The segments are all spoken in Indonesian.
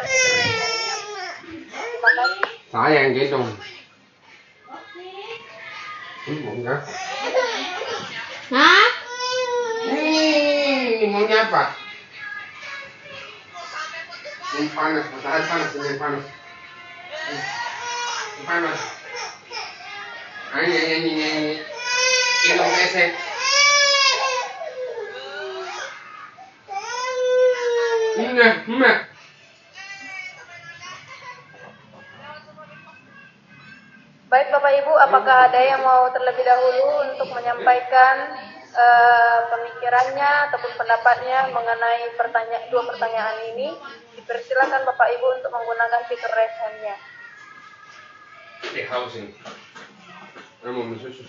menggunakan fitur resennya. Terima kasih. Saya yang gendong. Maunya? Hah? Ini maunya apa? Ini panas, matahari panas, ini panas. Ini panas. Ini gendong pesek. Ini. Baik Bapak Ibu, apakah ada yang mau terlebih dahulu untuk menyampaikan pemikirannya ataupun pendapatnya mengenai dua pertanyaan ini? Dipersilakan Bapak Ibu untuk menggunakan fitur raise hand-nya. Haus ini. Saya mau minum susu.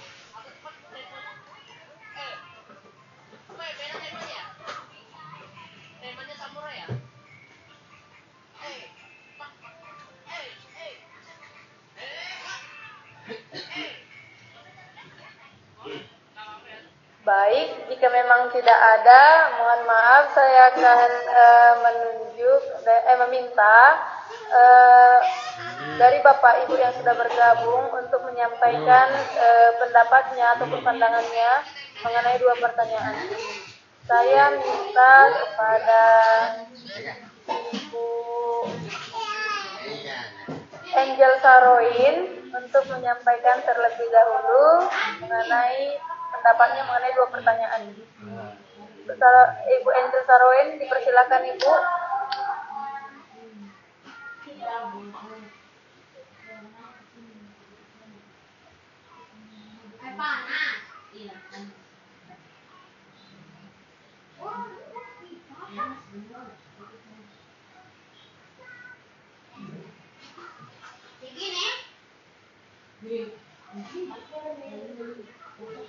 Baik, jika memang tidak ada, mohon maaf, saya akan meminta dari Bapak Ibu yang sudah bergabung untuk menyampaikan pendapatnya ataupun pandangannya mengenai dua pertanyaan ini. Saya minta kepada Ibu Angel Saroin untuk menyampaikan terlebih dahulu mengenai pendapatnya mengenai dua pertanyaan ini. Ibu Angel Saroin, dipersilakan Ibu.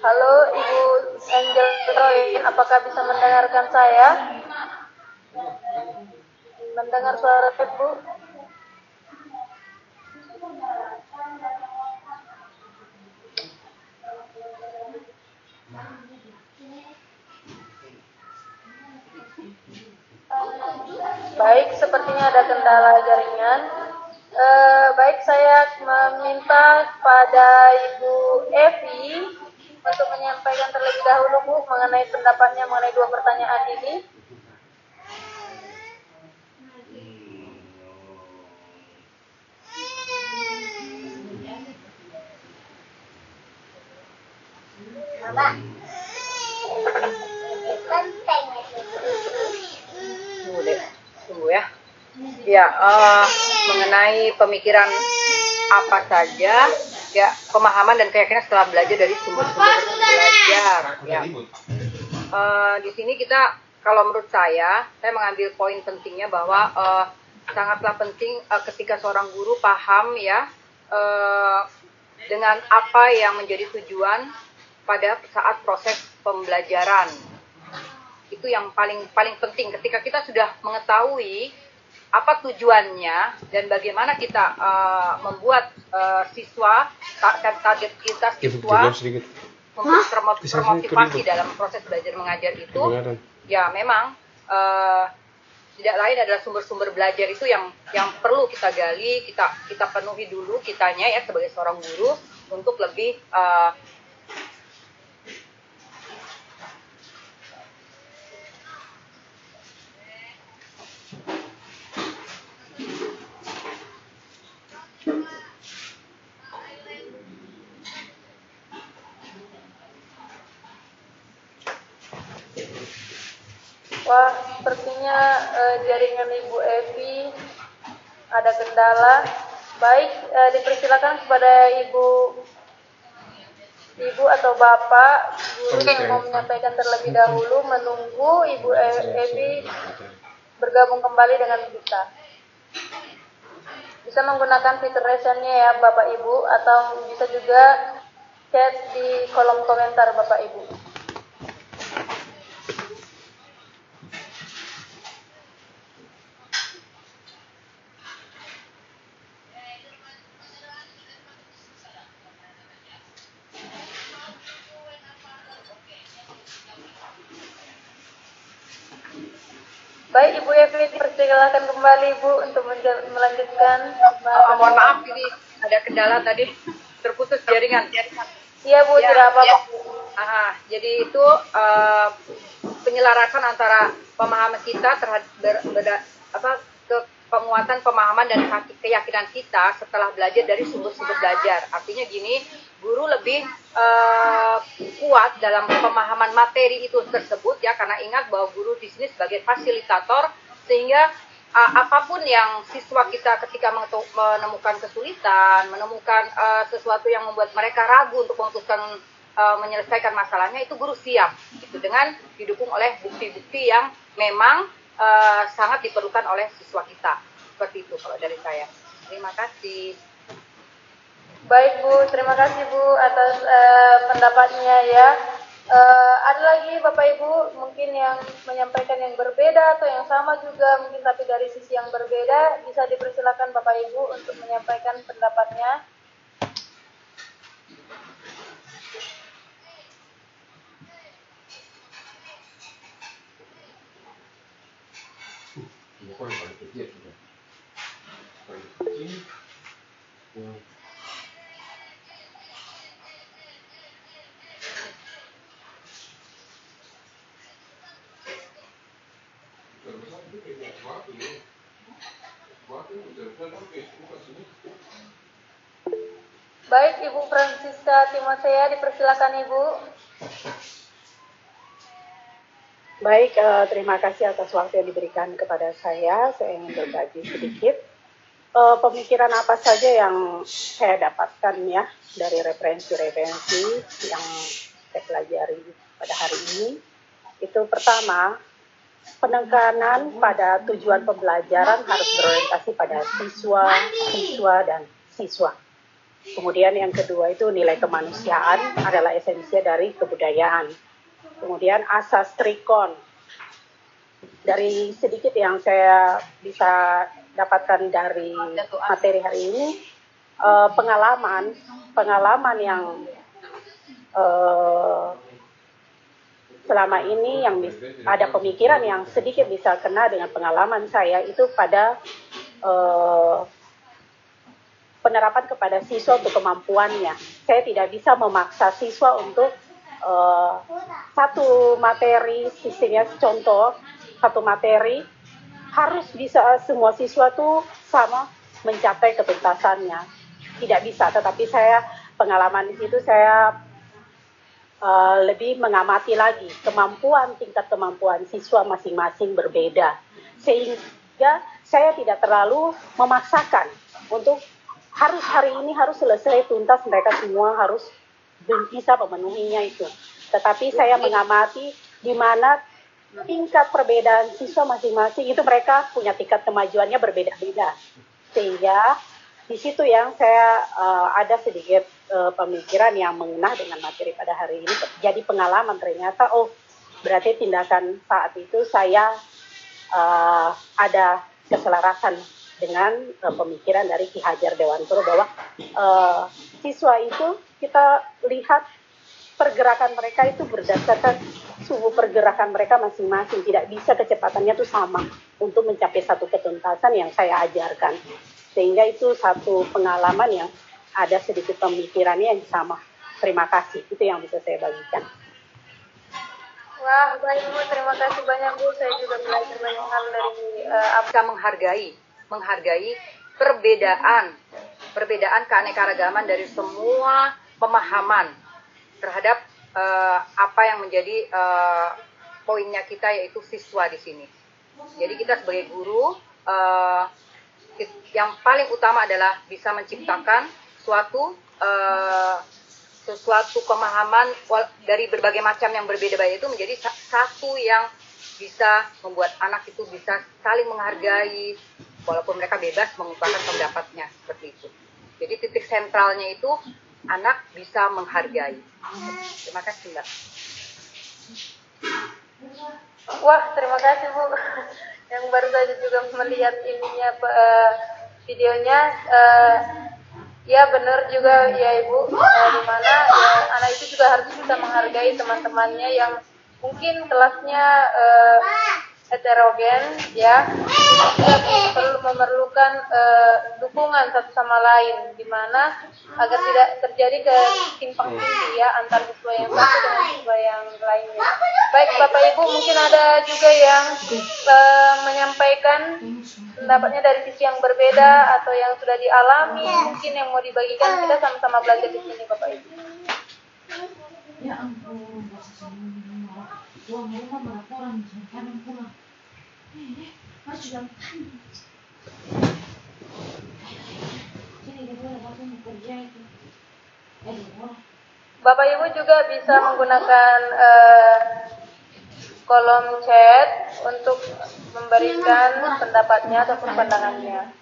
Halo Ibu Angel Saroin, apakah bisa mendengarkan saya? Mendengar suara Ibu? Baik, sepertinya ada kendala jaringan. Baik, saya meminta kepada Ibu Evi untuk menyampaikan terlebih dahulu Bu mengenai pendapatnya mengenai dua pertanyaan ini. Tunggu ya. Ya, mengenai pemikiran apa saja, ya pemahaman dan keyakinan setelah belajar dari sumber-sumber belajar. Ya. Di sini kita, kalau menurut saya mengambil poin pentingnya bahwa sangatlah penting ketika seorang guru paham ya dengan apa yang menjadi tujuan pada saat proses pembelajaran. Itu yang paling penting ketika kita sudah mengetahui apa tujuannya dan bagaimana kita membuat siswa, target kita siswa untuk termotivasi dalam proses belajar mengajar itu, ya memang tidak lain adalah sumber-sumber belajar itu yang perlu kita gali, kita penuhi dulu kitanya ya sebagai seorang guru untuk lebih Wah, sepertinya jaringan Ibu Evi ada kendala. Baik, dipersilakan kepada Ibu atau Bapak guru yang mau menyampaikan terlebih dahulu, menunggu Ibu Evi bergabung kembali dengan kita. Bisa menggunakan fitur raise-nya ya Bapak Ibu, atau bisa juga chat di kolom komentar Bapak Ibu. Baik, Ibu Evi, dipersilakan kembali Ibu untuk melanjutkan. Mohon maaf, ini ada kendala tadi, terputus jaringan. Iya Bu, Ya, tidak apa-apa. ya. Jadi itu penyelarasan antara pemahaman kita terhadap penguatan pemahaman dan keyakinan kita setelah belajar dari sumber-sumber belajar. Artinya gini, guru lebih kuat dalam pemahaman materi itu tersebut ya, karena ingat bahwa guru di sini sebagai fasilitator, sehingga apapun yang siswa kita ketika menemukan kesulitan, menemukan sesuatu yang membuat mereka ragu untuk memutuskan menyelesaikan masalahnya, itu guru siap gitu, dengan didukung oleh bukti-bukti yang memang sangat diperlukan oleh siswa kita. Seperti itu kalau dari saya. Terima kasih. Baik Bu, terima kasih Bu atas pendapatnya ya. Ada lagi Bapak Ibu mungkin yang menyampaikan yang berbeda atau yang sama juga mungkin tapi dari sisi yang berbeda, bisa dipersilakan Bapak Ibu untuk menyampaikan pendapatnya. Pokoknya paling kecil sudah. Paling kecil. Baik, Ibu Francisca Timothea, dipersilakan Ibu. Baik, terima kasih atas waktu yang diberikan kepada saya. Saya ingin berbagi sedikit pemikiran apa saja yang saya dapatkan ya dari referensi-referensi yang saya pelajari pada hari ini. Itu pertama, penekanan pada tujuan pembelajaran harus berorientasi pada siswa, dan siswa. Kemudian yang kedua itu nilai kemanusiaan adalah esensi dari kebudayaan. Kemudian asas trikon. Dari sedikit yang saya bisa dapatkan dari materi hari ini, pengalaman yang selama ini yang ada pemikiran yang sedikit bisa kena dengan pengalaman saya itu pada penerapan kepada siswa untuk kemampuannya. Saya tidak bisa memaksa siswa untuk satu materi, sistemnya contoh, satu materi harus bisa semua siswa tuh sama mencapai ketuntasannya. Tidak bisa, tetapi pengalaman di situ saya lebih mengamati lagi tingkat kemampuan siswa masing-masing berbeda. Sehingga saya tidak terlalu memaksakan untuk harus hari ini harus selesai tuntas, mereka semua harus bisa memenuhinya itu. Tetapi saya mengamati di mana tingkat perbedaan siswa masing-masing itu mereka punya tingkat kemajuannya berbeda-beda. Sehingga di situ yang saya ada sedikit pemikiran yang mengena dengan materi pada hari ini. Jadi pengalaman ternyata, berarti tindakan saat itu saya ada keselarasan dengan pemikiran dari Ki Hajar Dewantoro bahwa siswa itu kita lihat pergerakan mereka itu berdasarkan suhu pergerakan mereka masing-masing. Tidak bisa kecepatannya itu sama untuk mencapai satu ketuntasan yang saya ajarkan. Sehingga itu satu pengalaman yang ada sedikit pemikirannya yang sama. Terima kasih. Itu yang bisa saya bagikan. Wah, baik Bu, terima kasih banyak Bu. Saya juga belajar banyak hal dari Bisa menghargai perbedaan keanekaragaman dari semua pemahaman terhadap apa yang menjadi poinnya kita, yaitu siswa di sini. Jadi kita sebagai guru yang paling utama adalah bisa menciptakan sesuatu pemahaman dari berbagai macam yang berbeda-beda itu menjadi satu yang bisa membuat anak itu bisa saling menghargai walaupun mereka bebas mengungkapkan pendapatnya, seperti itu. Jadi titik sentralnya itu anak bisa menghargai. Terima kasih Mbak. Wah, terima kasih Bu. Yang baru saja juga melihat videonya. Ya benar juga ya Ibu, di mana anak itu juga harus bisa menghargai teman-temannya yang mungkin kelasnya heterogen, ya, kita perlu memerlukan dukungan satu sama lain, di mana agar tidak terjadi ketimpang tindih ya antar siswa yang satu dengan siswa yang lainnya. Baik Bapak Ibu, mungkin ada juga yang menyampaikan pendapatnya dari sisi yang berbeda atau yang sudah dialami, mungkin yang mau dibagikan, kita sama-sama belajar di sini Bapak Ibu. Ya ampun, tuang rumah melaporan kadang pulang. Harus bilang sini dia langsung kerja itu. Bapak Ibu juga bisa menggunakan kolom chat untuk memberikan pendapatnya ataupun pandangannya.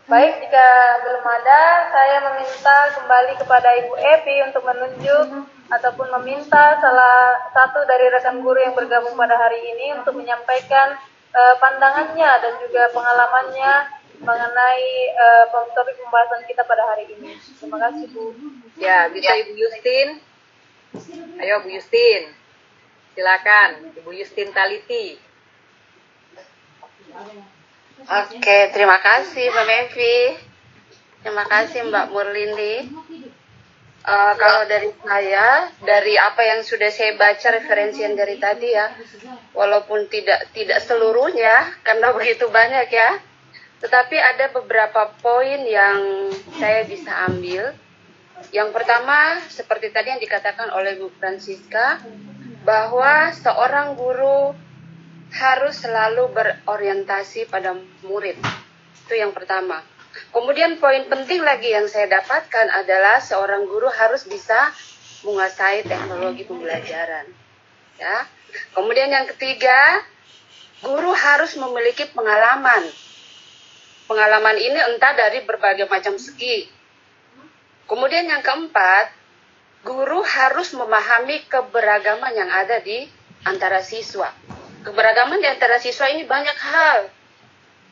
Baik, jika belum ada, saya meminta kembali kepada Ibu Evi untuk menunjuk ataupun meminta salah satu dari rekan guru yang bergabung pada hari ini untuk menyampaikan pandangannya dan juga pengalamannya mengenai topik pembahasan kita pada hari ini. Terima kasih Bu. Ya, bisa Ibu Justin. Ayo Bu Justin. Silakan, Ibu Justin Taliti. Oke, terima kasih Mbak Mevi. Terima kasih Mbak Murlindi. Kalau dari saya, dari apa yang sudah saya baca referensian dari tadi ya, walaupun tidak seluruhnya karena begitu banyak ya, tetapi ada beberapa poin yang saya bisa ambil. Yang pertama, seperti tadi yang dikatakan oleh Bu Francisca, bahwa seorang guru harus selalu berorientasi pada murid. Itu yang pertama. Kemudian poin penting lagi yang saya dapatkan adalah seorang guru harus bisa menguasai teknologi pembelajaran. Ya. Kemudian yang ketiga, guru harus memiliki pengalaman. Pengalaman ini entah dari berbagai macam segi. Kemudian yang keempat, guru harus memahami keberagaman yang ada di antara siswa. Keberagaman di antara siswa ini banyak hal.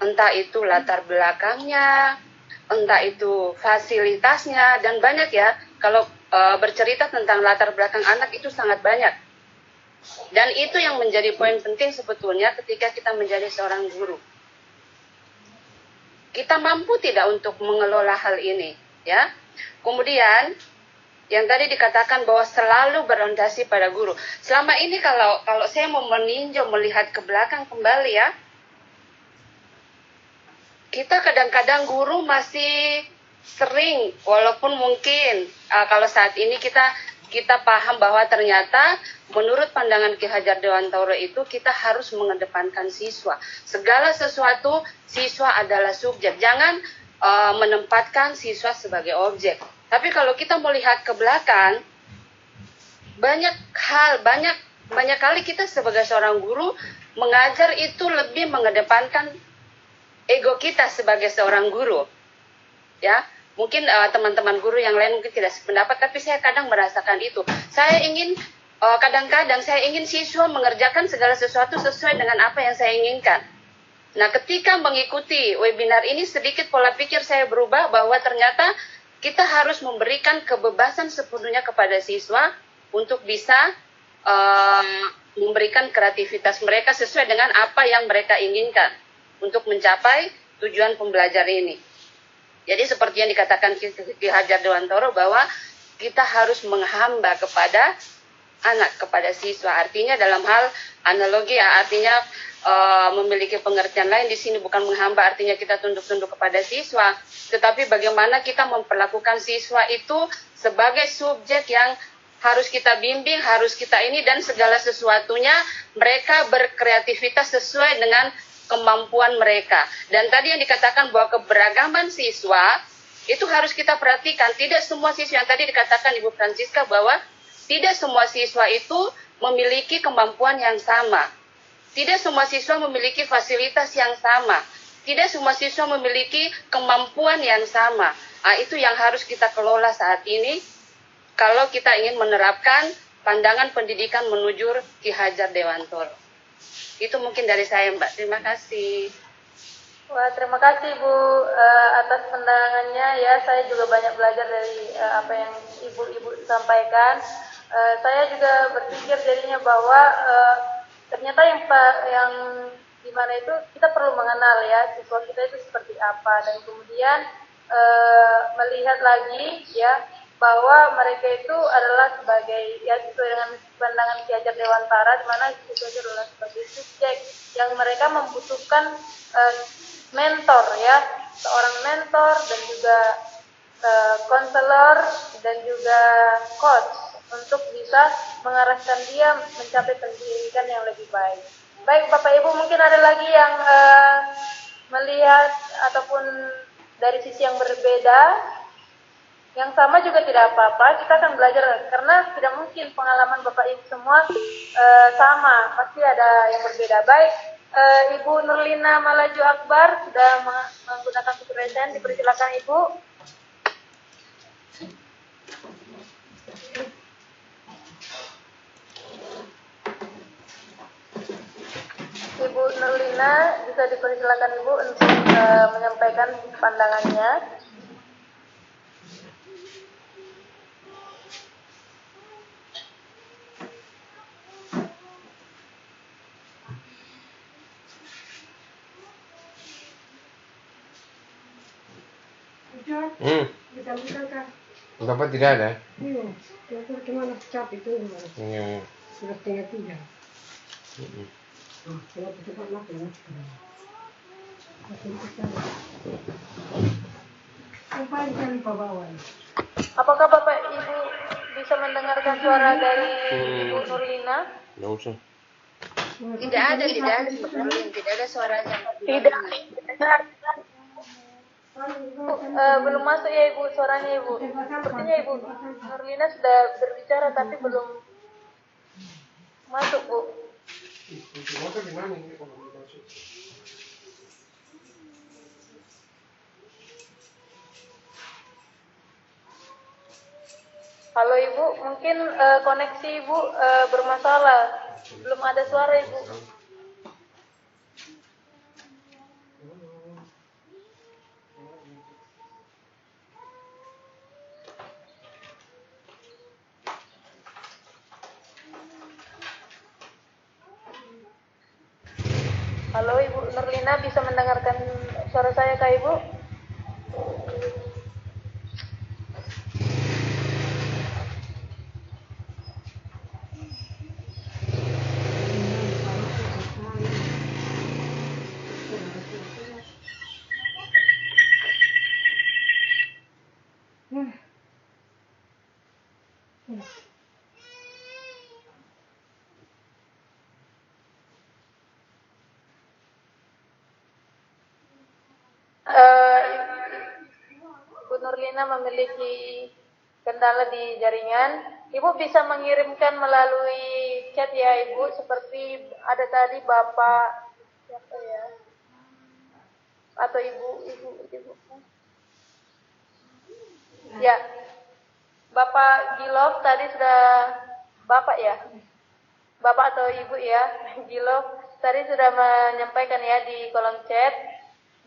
Entah itu latar belakangnya, entah itu fasilitasnya, dan banyak ya. Kalau bercerita tentang latar belakang anak itu sangat banyak. Dan itu yang menjadi poin penting sebetulnya ketika kita menjadi seorang guru. Kita mampu tidak untuk mengelola hal ini, ya. Kemudian yang tadi dikatakan bahwa selalu berorientasi pada guru. Selama ini kalau saya mau meninjau, melihat ke belakang kembali ya, kita kadang-kadang guru masih sering, walaupun mungkin kalau saat ini kita paham bahwa ternyata menurut pandangan Ki Hajar Dewantara itu kita harus mengedepankan siswa. Segala sesuatu siswa adalah subjek. Jangan menempatkan siswa sebagai objek. Tapi kalau kita melihat ke belakang, banyak kali kita sebagai seorang guru mengajar itu lebih mengedepankan ego kita sebagai seorang guru. Ya, mungkin teman-teman guru yang lain mungkin tidak sependapat, tapi saya kadang merasakan itu. Kadang-kadang saya ingin siswa mengerjakan segala sesuatu sesuai dengan apa yang saya inginkan. Nah, ketika mengikuti webinar ini sedikit pola pikir saya berubah bahwa ternyata kita harus memberikan kebebasan sepenuhnya kepada siswa untuk bisa memberikan kreativitas mereka sesuai dengan apa yang mereka inginkan untuk mencapai tujuan pembelajar ini. Jadi seperti yang dikatakan Ki Hajar Dewantara bahwa kita harus menghamba kepada anak, kepada siswa. Artinya dalam hal analogi ya, artinya memiliki pengertian lain di sini, bukan menghamba artinya kita tunduk-tunduk kepada siswa, tetapi bagaimana kita memperlakukan siswa itu sebagai subjek yang harus kita bimbing, harus kita ini, dan segala sesuatunya mereka berkreativitas sesuai dengan kemampuan mereka. Dan tadi yang dikatakan bahwa keberagaman siswa itu harus kita perhatikan. Tidak semua siswa, yang tadi dikatakan Ibu Francisca bahwa tidak semua siswa itu memiliki kemampuan yang sama. Tidak semua siswa memiliki fasilitas yang sama. Tidak semua siswa memiliki kemampuan yang sama. Nah, itu yang harus kita kelola saat ini kalau kita ingin menerapkan pandangan pendidikan menuju Ki Hajar Dewantara. Itu mungkin dari saya, Mbak. Terima kasih. Wah, terima kasih Bu atas pandangannya ya. Saya juga banyak belajar dari apa yang Ibu sampaikan. Saya juga berpikir jadinya bahwa ternyata yang dimana itu kita perlu mengenal ya siswa kita itu seperti apa, dan kemudian melihat lagi ya bahwa mereka itu adalah sebagai ya sesuai dengan pandangan Ki Hajar Dewantara, di mana siswa itu adalah sebagai subjek yang mereka membutuhkan mentor ya, seorang mentor dan juga konselor dan juga coach untuk bisa mengarahkan dia mencapai pendidikan yang lebih baik. Baik Bapak Ibu, mungkin ada lagi yang melihat ataupun dari sisi yang berbeda. Yang sama juga tidak apa-apa, kita akan belajar karena tidak mungkin pengalaman Bapak Ibu semua sama, pasti ada yang berbeda. Baik, Ibu Nurlina Malaju Akbar sudah menggunakan kecerdasan, dipersilakan Ibu. Ibu Nurlina bisa dipersilakan Ibu untuk menyampaikan pandangannya. Bapak tidak ada? Iya, cuma cap itu Iya. sudah setengah 3. Kalau cepat makan ya. Sampai kali bawa. Apakah Bapak Ibu bisa mendengarkan suara dari Ibu Nurlina? Nggak usah. Tidak ada tidak ada suaranya. Tidak. Belum masuk ya Ibu suaranya Ibu. Sepertinya Ibu Nurlina sudah berbicara tapi belum masuk Bu. Halo Ibu, mungkin koneksi Ibu bermasalah. Belum ada suara Ibu. Halo Ibu Nurlina, bisa mendengarkan suara saya Kak Ibu? Ibu Nurlina memiliki kendala di jaringan. Ibu bisa mengirimkan melalui chat ya Ibu, seperti ada tadi Bapak siapa ya? Atau Ibu. Ya. Bapak Gilov tadi sudah Bapak ya? Bapak atau Ibu ya? Gilov tadi sudah menyampaikan ya di kolom chat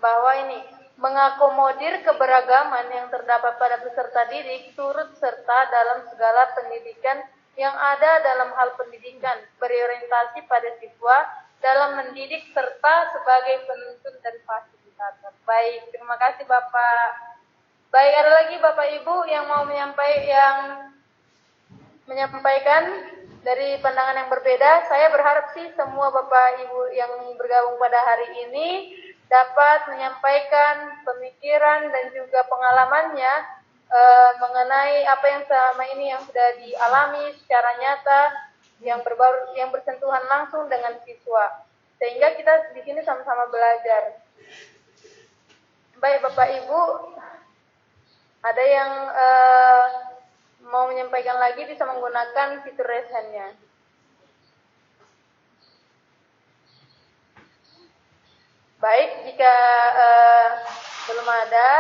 bahwa ini mengakomodir keberagaman yang terdapat pada peserta didik turut serta dalam segala pendidikan yang ada dalam hal pendidikan, berorientasi pada siswa dalam mendidik serta sebagai penuntun dan fasilitator. Baik, terima kasih Bapak. Baik, ada lagi Bapak Ibu yang mau menyampaikan dari pandangan yang berbeda. Saya berharap sih semua Bapak Ibu yang bergabung pada hari ini dapat menyampaikan pemikiran dan juga pengalamannya mengenai apa yang selama ini yang sudah dialami secara nyata, yang bersentuhan langsung dengan siswa, sehingga kita di sini sama-sama belajar. Baik Bapak Ibu, ada yang mau menyampaikan lagi bisa menggunakan fitur raise hand-nya. Baik, jika belum ada,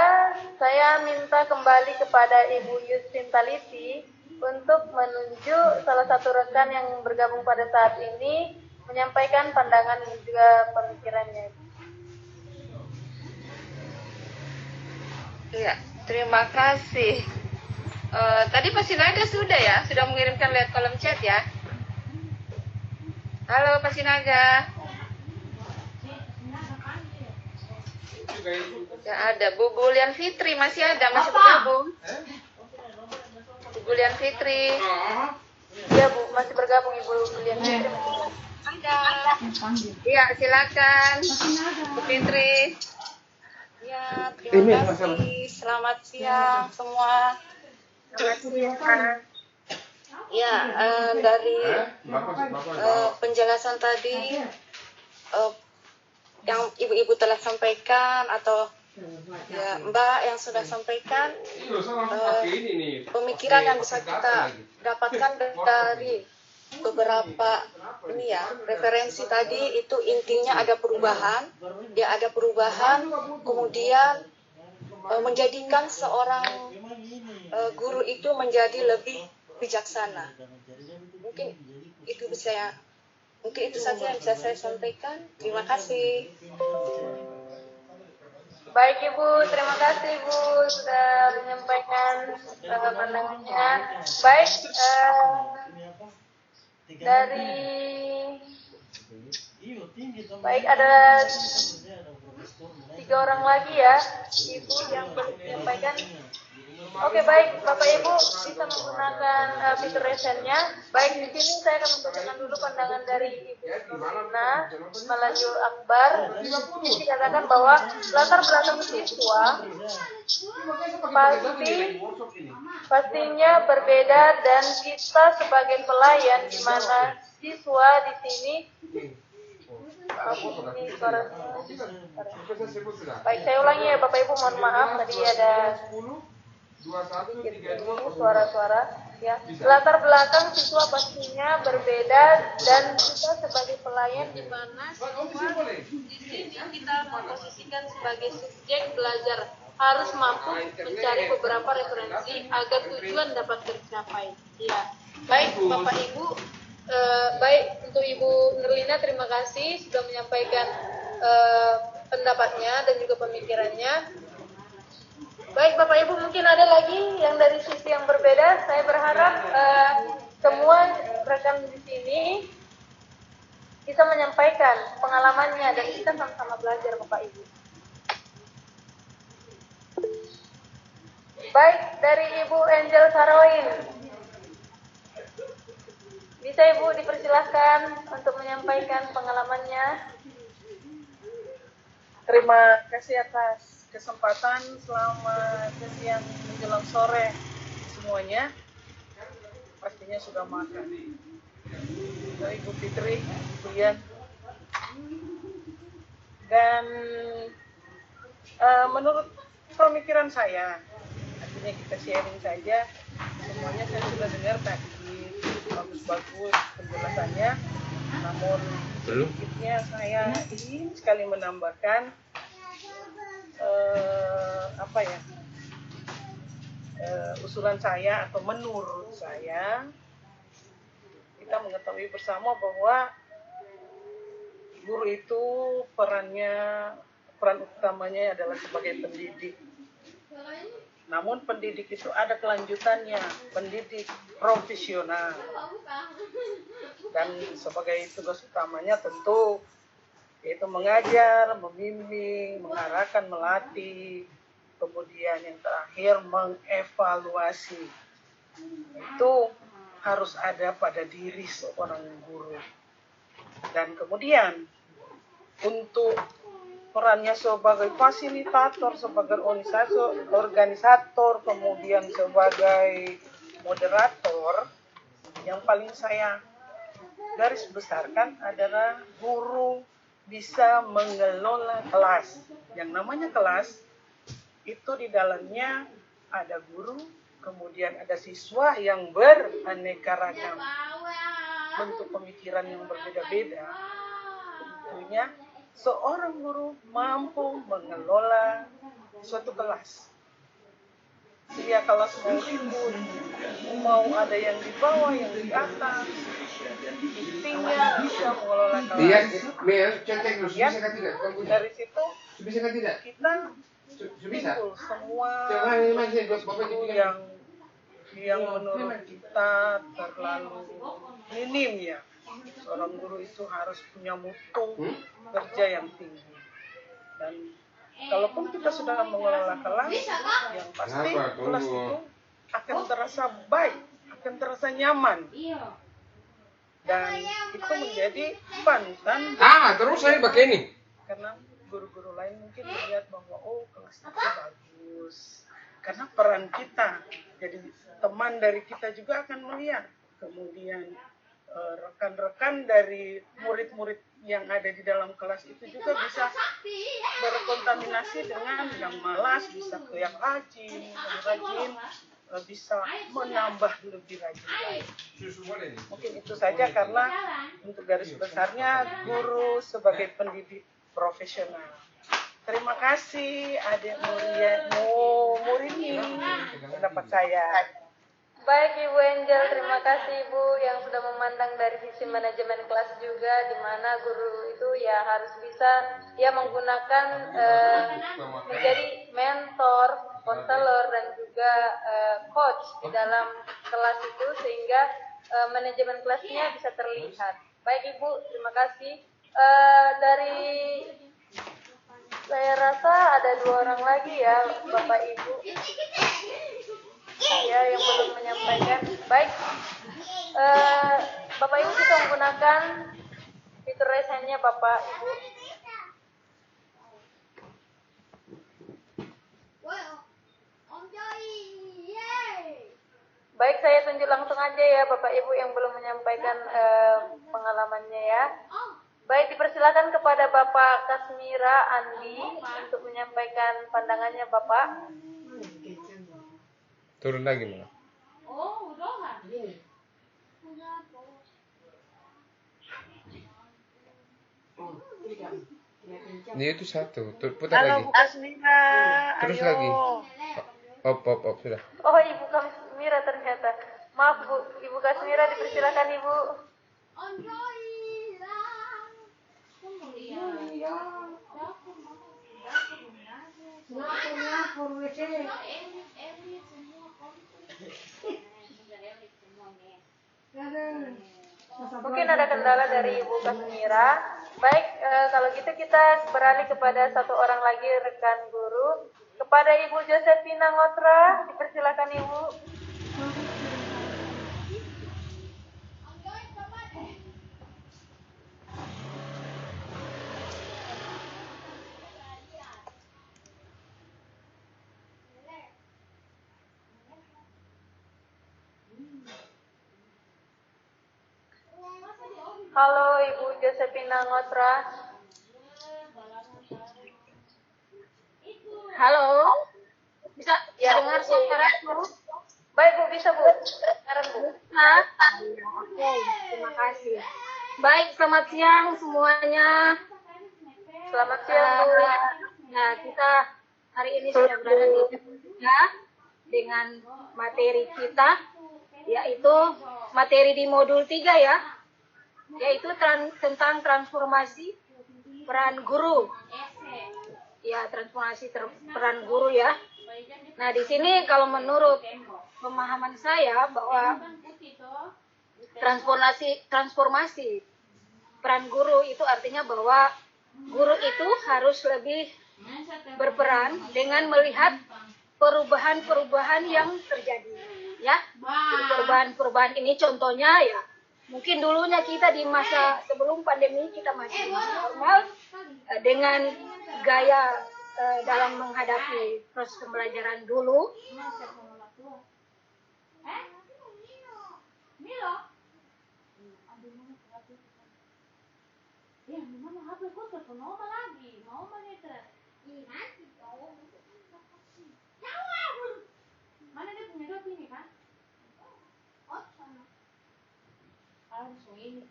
saya minta kembali kepada Ibu Yustin Taliti untuk menunjuk salah satu rekan yang bergabung pada saat ini menyampaikan pandangan dan juga pemikirannya. Ya, terima kasih. Tadi Pak Sinaga sudah mengirimkan lewat kolom chat ya. Halo Pak Sinaga. Ya ada. Bu Bulian Fitri masih ada, masih bergabung. Bu Bulian Fitri. Iya Bu, masih bergabung Ibu Bulian Fitri. Iya, silakan. Bu Fitri. Ya, terima kasih. Selamat siang semua. Selamat siang. Ya, dari penjelasan tadi yang ibu-ibu telah sampaikan atau ya Mbak yang sudah sampaikan, pemikiran yang bisa kita dapatkan dari beberapa ini ya referensi tadi itu intinya ada perubahan, dia ada perubahan, kemudian menjadikan seorang guru itu menjadi lebih bijaksana. Mungkin itu saja yang bisa saya sampaikan. Terima kasih. Baik Ibu, terima kasih Ibu sudah menyampaikan pandangannya. Baik, baik ada 3 orang lagi ya Ibu yang menyampaikan. Oke baik, Bapak Ibu bisa menggunakan fitur resennya. Baik, di sini saya akan membacakan dulu pandangan dari Ibu Nurlina Malajul Akbar. Dikatakan bahwa latar belakang siswa pastinya berbeda dan kita sebagai pelayan di mana siswa di sini baik, saya ulangi ya Bapak Ibu, mohon maaf tadi ada suara-suara ya. Latar belakang siswa pastinya berbeda dan kita sebagai pelayan di mana siswa di sini kita memposisikan sebagai subjek belajar harus mampu mencari beberapa referensi agar tujuan dapat tercapai. Ya, baik Bapak Ibu, baik untuk Ibu Nurlina terima kasih sudah menyampaikan pendapatnya dan juga pemikirannya. Baik Bapak Ibu, mungkin ada lagi yang dari sisi yang berbeda. Saya berharap semua rekan di sini bisa menyampaikan pengalamannya dan kita sama-sama belajar Bapak Ibu. Baik, dari Ibu Angel Saroin. Bisa Ibu dipersilahkan untuk menyampaikan pengalamannya. Terima kasih atas kesempatan. Selamat siang menjelang sore semuanya. Pastinya sudah makan. Dari Ibu Fitri, Bulian. Dan menurut pemikiran saya, artinya kita sharing saja. Semuanya saya sudah dengar tadi bagus-bagus penjelasannya. Namun sedikitnya saya ingin sekali menambahkan usulan saya atau menurut saya, kita mengetahui bersama bahwa guru itu peran utamanya adalah sebagai pendidik. Namun pendidik itu ada kelanjutannya, pendidik profesional. Dan sebagai tugas utamanya tentu yaitu mengajar, membimbing, mengarahkan, melatih, kemudian yang terakhir mengevaluasi. Itu harus ada pada diri seorang guru. Dan kemudian untuk perannya sebagai fasilitator, sebagai organisator, kemudian sebagai moderator, yang paling saya garis besarkan adalah guru bisa mengelola kelas. Yang namanya kelas, itu di dalamnya ada guru, kemudian ada siswa yang beraneka ragam, bentuk pemikiran yang berbeda-beda. Tentunya seorang guru mampu mengelola suatu kelas. Dia kelas mau ribut, mau ada yang di bawah, yang di atas, intinya bisa mengelola kelas. Ya, dari situ kita timbul semua yang menurut kita terlalu minim ya. seorang guru itu harus punya mutu kerja yang tinggi. Dan kalaupun kita sudah mengelola kelas, yang pasti kelas itu akan terasa baik, akan terasa nyaman. Dan itu menjadi fun kan? Terus saya pakai ini. Karena guru-guru lain mungkin melihat bahwa kelas itu bagus. Karena peran kita, jadi teman dari kita juga akan melihat. Kemudian rekan-rekan dari murid-murid yang ada di dalam kelas itu juga bisa berkontaminasi dengan yang malas, bisa ke yang rajin, bisa menambah lebih rajin lagi. Mungkin itu saja karena untuk garis besarnya guru sebagai pendidik profesional. Terima kasih adik Murini pendapat saya. Baik Ibu Angel, terima kasih Ibu yang sudah memandang dari sisi manajemen kelas juga, di mana guru itu ya harus bisa menggunakan menjadi mentor, konselor dan juga coach di dalam kelas itu sehingga manajemen kelasnya bisa terlihat. Baik Ibu, terima kasih. Dari saya rasa ada 2 orang lagi ya Bapak Ibu yang belum menyampaikan. Baik, Bapak Ibu bisa menggunakan fitur raise hand-nya Bapak Ibu. Baik, saya tunjuk langsung aja ya Bapak Ibu yang belum menyampaikan pengalamannya ya. Baik, dipersilakan kepada Bapak Kasmira Andi untuk menyampaikan pandangannya Bapak. Turun lagi malah. Dia itu satu. Putar lagi. Halo Bu Kasmira. Terus Ayo. lagi. Op sudah. Oh, Ibu Kasmira ternyata. Maaf Bu, Ibu Kasmira dipersilakan Ibu. Mungkin ada kendala dari Ibu Kasmira. Baik, kalau gitu kita beralih kepada satu orang lagi rekan guru. Kepada Ibu Josephina Ngotra, dipersilakan Ibu. Halo Ibu Josephina Ngotra. Halo, bisa dengar suara Bu? Baik Bu, bisa Bu. Sekarang Bu. Oke, terima kasih. Baik, selamat siang semuanya. Selamat siang Bu. Nah, kita hari ini sudah berada di dengan materi kita, yaitu materi di modul 3 ya, yaitu tentang transformasi peran guru. Ya, transformasi peran guru ya. Nah, di sini kalau menurut pemahaman saya bahwa transformasi peran guru itu artinya bahwa guru itu harus lebih berperan dengan melihat perubahan-perubahan yang terjadi ya. Perubahan-perubahan ini contohnya ya, mungkin dulunya kita di masa sebelum pandemi kita masih normal dengan gaya dalam menghadapi proses pembelajaran dulu.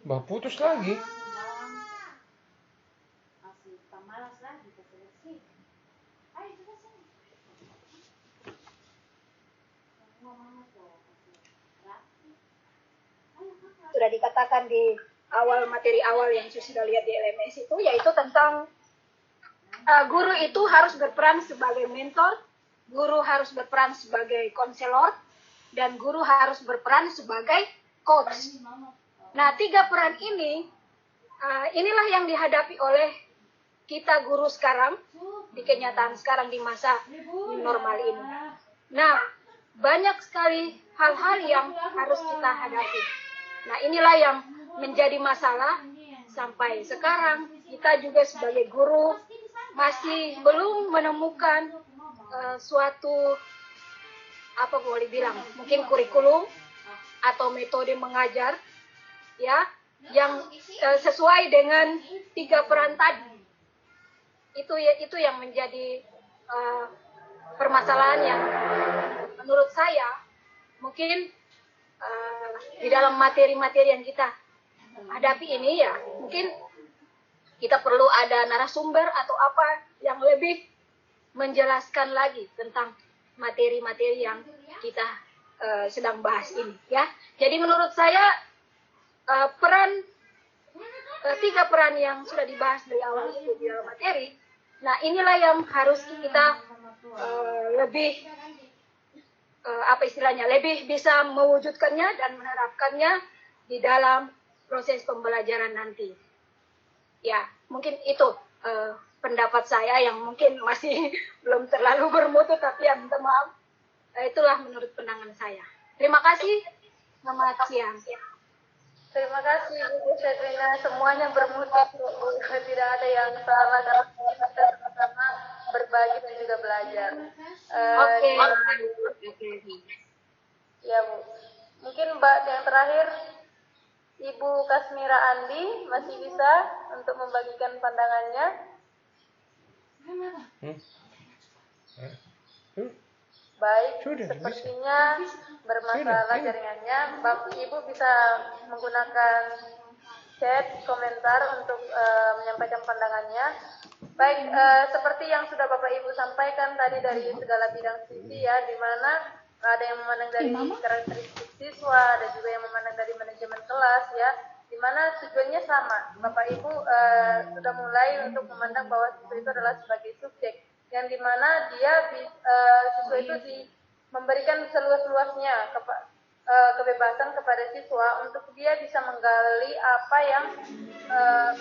Bah, putus lagi. Sudah dikatakan di awal materi awal yang sudah lihat di LMS itu, yaitu tentang guru itu harus berperan sebagai mentor, guru harus berperan sebagai konselor, dan guru harus berperan sebagai coach. Nah, 3 peran ini, inilah yang dihadapi oleh kita guru sekarang, di kenyataan sekarang di masa new normal ini. Nah, banyak sekali hal-hal yang harus kita hadapi. Nah, inilah yang menjadi masalah sampai sekarang. Kita juga sebagai guru masih belum menemukan suatu, apa boleh bilang, mungkin kurikulum atau metode mengajar ya yang sesuai dengan 3 peran tadi. Itu yang menjadi permasalahan yang menurut saya mungkin di dalam materi-materi yang kita hadapi ini ya mungkin kita perlu ada narasumber atau apa yang lebih menjelaskan lagi tentang materi-materi yang kita sedang bahas ini ya. Jadi menurut saya peran 3 peran yang sudah dibahas dari awal itu di dalam materi, nah inilah yang harus kita lebih apa istilahnya, lebih bisa mewujudkannya dan menerapkannya di dalam proses pembelajaran nanti. Ya, mungkin itu pendapat saya yang mungkin masih belum terlalu bermutu, tapi ya minta maaf. Itulah menurut pandangan saya. Terima kasih. Selamat siang. Terima kasih Bu Syakrina, semuanya bermutu, tidak ada yang salah karena kita sama-sama berbagi dan juga belajar. Oke. Ya Bu, mungkin Mbak yang terakhir Ibu Kasmira Andi masih bisa untuk membagikan pandangannya. Baik, sepertinya bermasalah jaringannya. Bapak Ibu bisa menggunakan chat, komentar untuk menyampaikan pandangannya. Baik, seperti yang sudah Bapak Ibu sampaikan tadi dari segala bidang sisi ya, di mana ada yang memandang dari karakteristik siswa, ada juga yang memandang dari manajemen kelas ya, di mana tujuannya sama. Bapak Ibu sudah mulai untuk memandang bahwa siswa itu adalah sebagai subjek, yang dimana dia siswa itu memberikan seluas-luasnya kebebasan kepada siswa untuk dia bisa menggali apa yang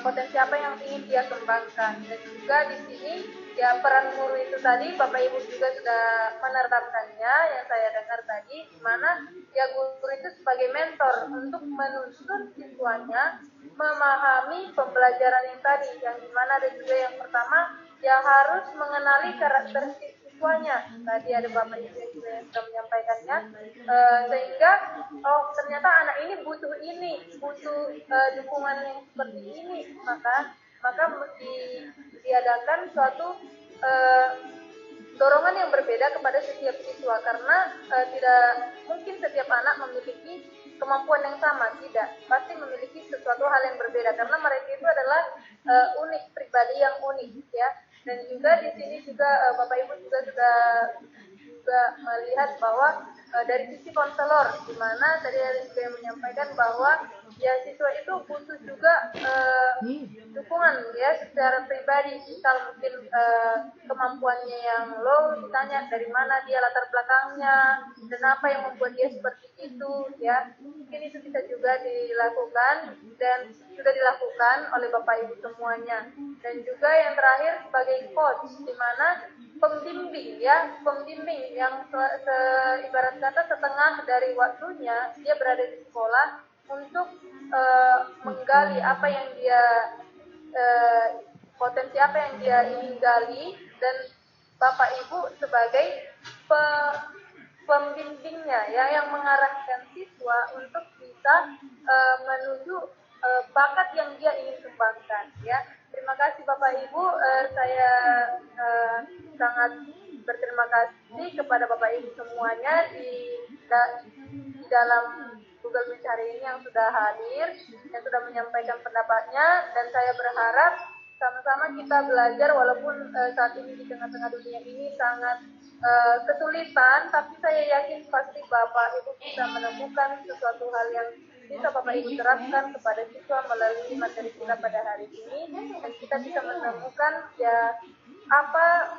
potensi apa yang ingin dia kembangkan. Dan juga di sini ya peran guru itu tadi Bapak Ibu juga sudah menerapkannya yang saya dengar tadi, di mana ya guru itu sebagai mentor untuk menuntun siswanya memahami pembelajaran yang tadi, yang dimana ada juga yang pertama ya harus mengenali karakteristik siswanya. Tadi ada Bapak Ibu juga yang sudah menyampaikannya, sehingga ternyata anak ini butuh dukungan yang seperti ini, maka diadakan suatu dorongan yang berbeda kepada setiap siswa, karena tidak mungkin setiap anak memiliki kemampuan yang sama, tidak, pasti memiliki sesuatu hal yang berbeda karena mereka itu adalah unik, pribadi yang unik ya. Dan juga di sini juga Bapak Ibu juga sudah melihat bahwa dari sisi konselor, di mana tadi ada juga yang menyampaikan bahwa ya siswa itu butuh juga dukungan ya secara pribadi. Misal mungkin kemampuannya yang low, ditanya dari mana dia latar belakangnya dan apa yang membuat dia seperti itu ya. Mungkin itu bisa juga dilakukan dan sudah dilakukan oleh Bapak Ibu semuanya. Dan juga yang terakhir sebagai coach, di mana pembimbing yang ibarat kata setengah dari waktunya dia berada di sekolah untuk menggali apa yang dia potensi apa yang dia ingin gali, dan Bapak Ibu sebagai pembimbingnya ya, yang mengarahkan siswa untuk bisa menuju bakat yang dia ingin kembangkan ya. Terima kasih Bapak Ibu, saya sangat berterima kasih kepada Bapak Ibu semuanya di dalam Google Meet hari ini yang sudah hadir, yang sudah menyampaikan pendapatnya, dan saya berharap sama-sama kita belajar walaupun saat ini di tengah-tengah dunia ini sangat kesulitan, tapi saya yakin pasti Bapak Ibu bisa menemukan sesuatu hal yang bisa Bapak Ibu terapkan kepada siswa melalui materi kita pada hari ini, dan kita bisa menemukan ya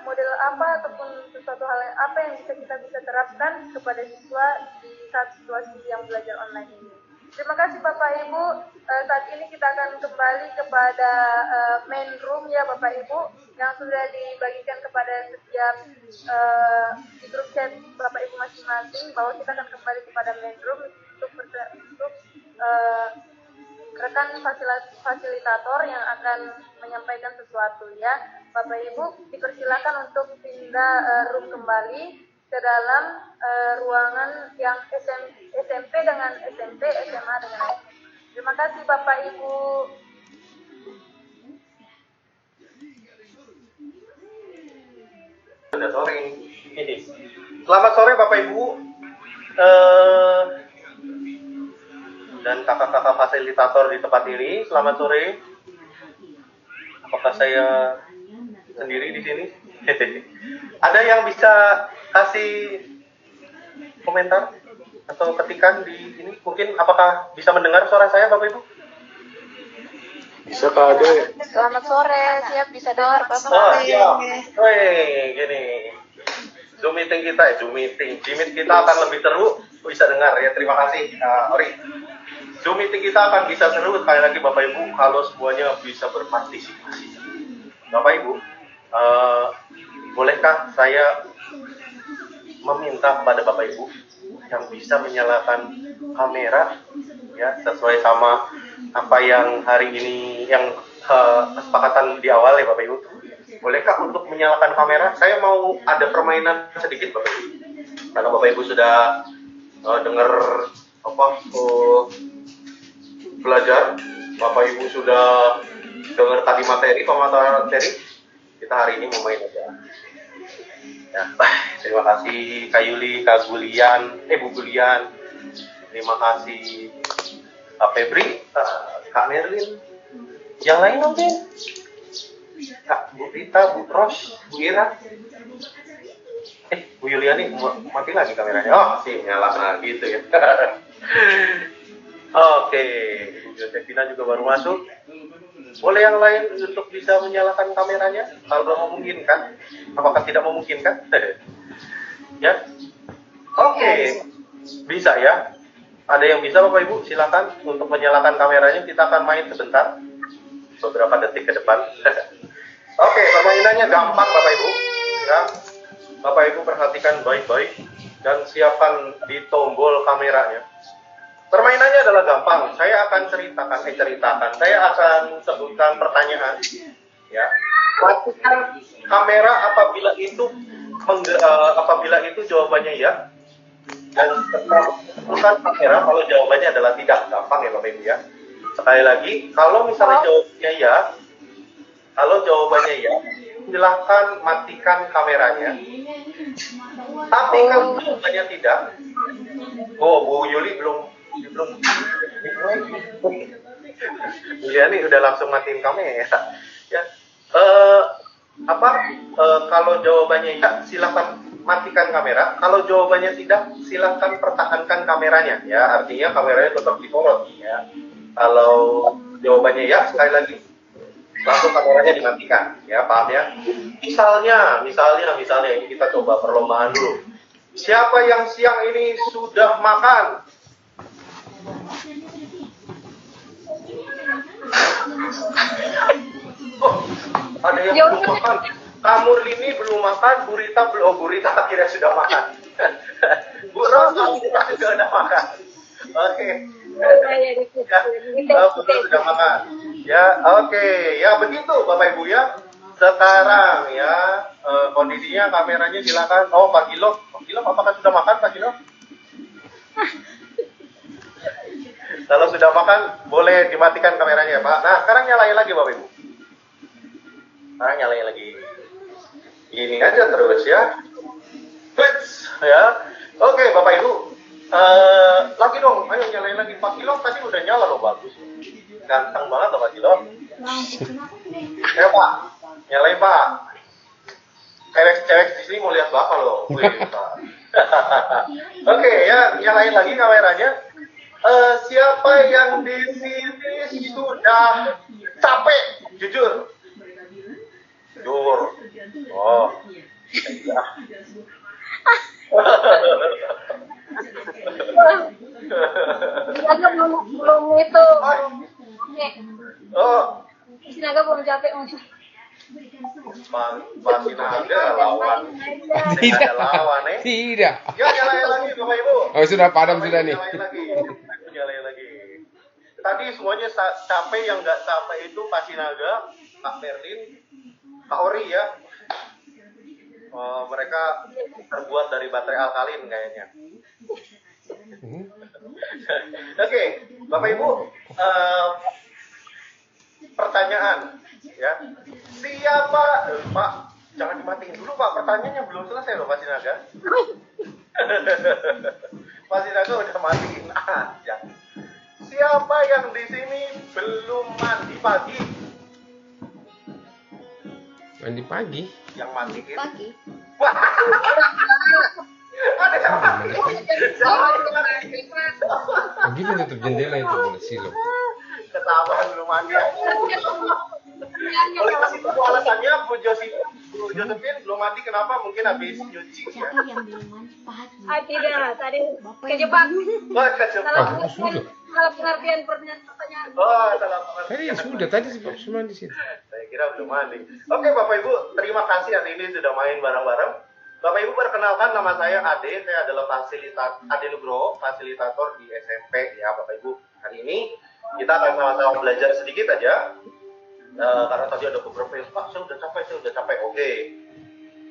model apa ataupun sesuatu hal yang apa yang kita bisa terapkan kepada siswa di saat situasi yang belajar online ini. Terima kasih Bapak Ibu. Saat ini kita akan kembali kepada main room ya Bapak Ibu, yang sudah dibagikan kepada setiap di grup chat Bapak Ibu masing-masing, bahwa kita akan kembali kepada main room untuk rekan fasilitator yang akan menyampaikan sesuatu ya. Bapak Ibu dipersilakan untuk pindah room kembali ke dalam ruangan yang SMP dengan SMP, SMA dengan SMA. Terima kasih Bapak Ibu. Selamat sore. Selamat sore Bapak Ibu dan kakak-kakak fasilitator di tempat ini. Selamat sore. Apakah saya sendiri di sini? Ada yang bisa kasih komentar atau ketikan di ini? Mungkin apakah bisa mendengar suara saya Bapak Ibu? Bisa Kak Ade. Selamat sore, siap bisa dengar Bapak? Siap. Woi, gini. Zoom meeting kita, Zoom meeting kita akan lebih seru, bisa dengar ya. Terima kasih, Ori. Zoom meeting kita akan bisa seru sekali lagi Bapak Ibu kalau semuanya bisa berpartisipasi. Bapak Ibu, bolehkah saya meminta kepada Bapak Ibu yang bisa menyalakan kamera ya sesuai sama apa yang hari ini yang kesepakatan di awal ya Bapak Ibu. Bolehkah untuk menyalakan kamera? Saya mau ada permainan sedikit Bapak Ibu. Karena Bapak Ibu sudah dengar belajar, Bapak Ibu sudah dengar tadi pemaparan materi. Kita hari ini mau main aja. Ya, terima kasih Kak Yuli, Kak Gulian, Bu Gulian. Terima kasih Kak Febri, Kak Merlin. Yang lain mungkin? Kak Bu Rita, Bu Ros, Bu Ira. Bu Yuliani mati lagi kameranya. Oh, sih nyala lagi gitu ya. Oke, Bu Josefina juga baru masuk. Boleh yang lain untuk bisa menyalakan kameranya? Kalau memungkinkan. Apakah tidak memungkinkan? Ya. Oke. Bisa ya. Ada yang bisa Bapak Ibu? Silakan untuk menyalakan kameranya. Kita akan main sebentar. Beberapa detik ke depan. Oke, permainannya gampang Bapak Ibu. Ya. Bapak Ibu perhatikan baik-baik dan siapkan di tombol kameranya. Permainannya adalah gampang. Saya akan ceritakan. Saya akan sebutkan pertanyaan. Ya. Matikan kamera apabila itu jawabannya ya. Dan bukan kamera kalau jawabannya adalah tidak. Gampang ya Bapak Ibu ya. Sekali lagi, kalau misalnya jawabannya ya, silahkan matikan kameranya. Tapi kalau jawabannya tidak, Bu Yuli belum ini udah langsung matiin kamera ya. Kalau jawabannya ya, silakan matikan kamera. Kalau jawabannya tidak, silakan pertahankan kameranya ya. Artinya kameranya tetap disorot ya. Kalau jawabannya ya, sekali lagi langsung kameranya dimatikan ya, paham ya? Misalnya ini kita coba perlombaan dulu. Siapa yang siang ini sudah makan? Oh, ada yang belum makan. Kamur ini belum makan, Burita akhirnya sudah makan. Bu Ros akhirnya sudah makan. Oke. Sudah makan. Ya, oke. Ya begitu Bapak Ibu ya. Sekarang ya kondisinya kameranya silakan. Oh, Pak Gilo apakah sudah makan Pak Gilo? Kalau sudah makan, boleh dimatikan kameranya, Pak. Nah, sekarang nyalain lagi, Bapak Ibu. Sekarang nyalain lagi. Gini aja terus ya. Fix, ya. Oke, Bapak Ibu. Lagi dong, ayo nyalain lagi. Pak Kilo tadi udah nyala loh, bagus. Ganteng banget loh, Pak Kilo. Ayo, Pak. Nyalain, Pak. Cewek di sini mau lihat Bapak loh. Wih, Pak. Oke, ya, nyalain lagi kameranya. Siapa yang di sini sudah capek? Jujur. Oh. Ya. Sinaga belum itu. Oke. Oh, Sinaga belum capek. Pak Sinaga lawan. Tidak lawan Tidak. Yuk nyalain lagi Bapak Ibu. Oh sudah padam Bapak sudah Ibu, nih. Nyalain lagi. Tadi semuanya capek, yang nggak capek itu Pak Sinaga, Kak Merlin, Kak Ori ya. Mereka terbuat dari baterai alkalin kayaknya. Oke, Bapak Ibu, pertanyaan ya. Siapa Pak? Jangan dimatiin dulu Pak, pertanyaannya belum selesai loh Pak Sinaga. Pak Sinaga udah matiin aja. Siapa yang di sini belum mandi pagi? Mandi pagi. Yang matiin? Pagi. Wah. Ada yang mandi. Gitu tutup jendela itu boleh silau. Ketahuan belum mandi. Boleh kasih tahu alasannya Bu Josephine belum mandi kenapa? Mungkin habis nyuci ya. Tidak, tadi kejebak. Wah, kejebak. Salah pengertian pertanyaan. Oh, salah pengertian. Tadi semua di situ. Saya kira belum mandi. Oke, Bapak Ibu, terima kasih hari ini sudah main bareng-bareng. Bapak Ibu, perkenalkan nama saya Ade. Saya adalah Ade Nugroho, fasilitator di SMP ya, Bapak Ibu. Hari ini kita akan sama-sama belajar sedikit aja. Karena tadi ada beberapa yang, Pak, saya udah capek. Oke.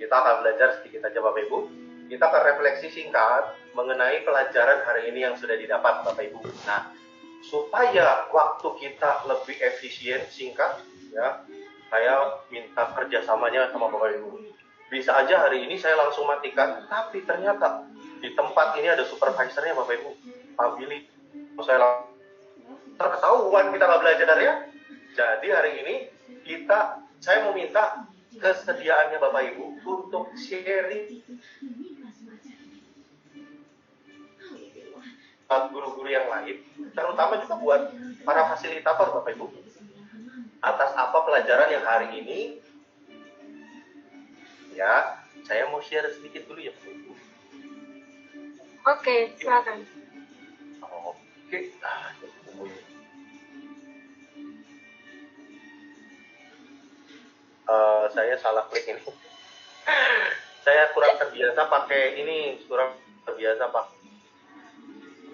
Kita akan belajar sedikit aja Bapak Ibu. Kita akan refleksi singkat mengenai pelajaran hari ini yang sudah didapat Bapak Ibu. Nah, supaya waktu kita lebih efisien, singkat, ya, saya minta kerjasamanya sama Bapak Ibu. Bisa aja hari ini saya langsung matikan, tapi ternyata di tempat ini ada supervisornya Bapak Ibu, Pak Billy. Saya terketahuan kita nggak belajar ya. Jadi hari ini saya mau minta kesediaannya Bapak Ibu untuk sharing guru-guru yang lain, terutama juga buat para fasilitator Bapak Ibu, atas apa pelajaran yang hari ini ya, saya mau share sedikit dulu ya Bapak Ibu. Oke, silakan. Oke. Saya salah klik ini. Saya kurang terbiasa pakai ini,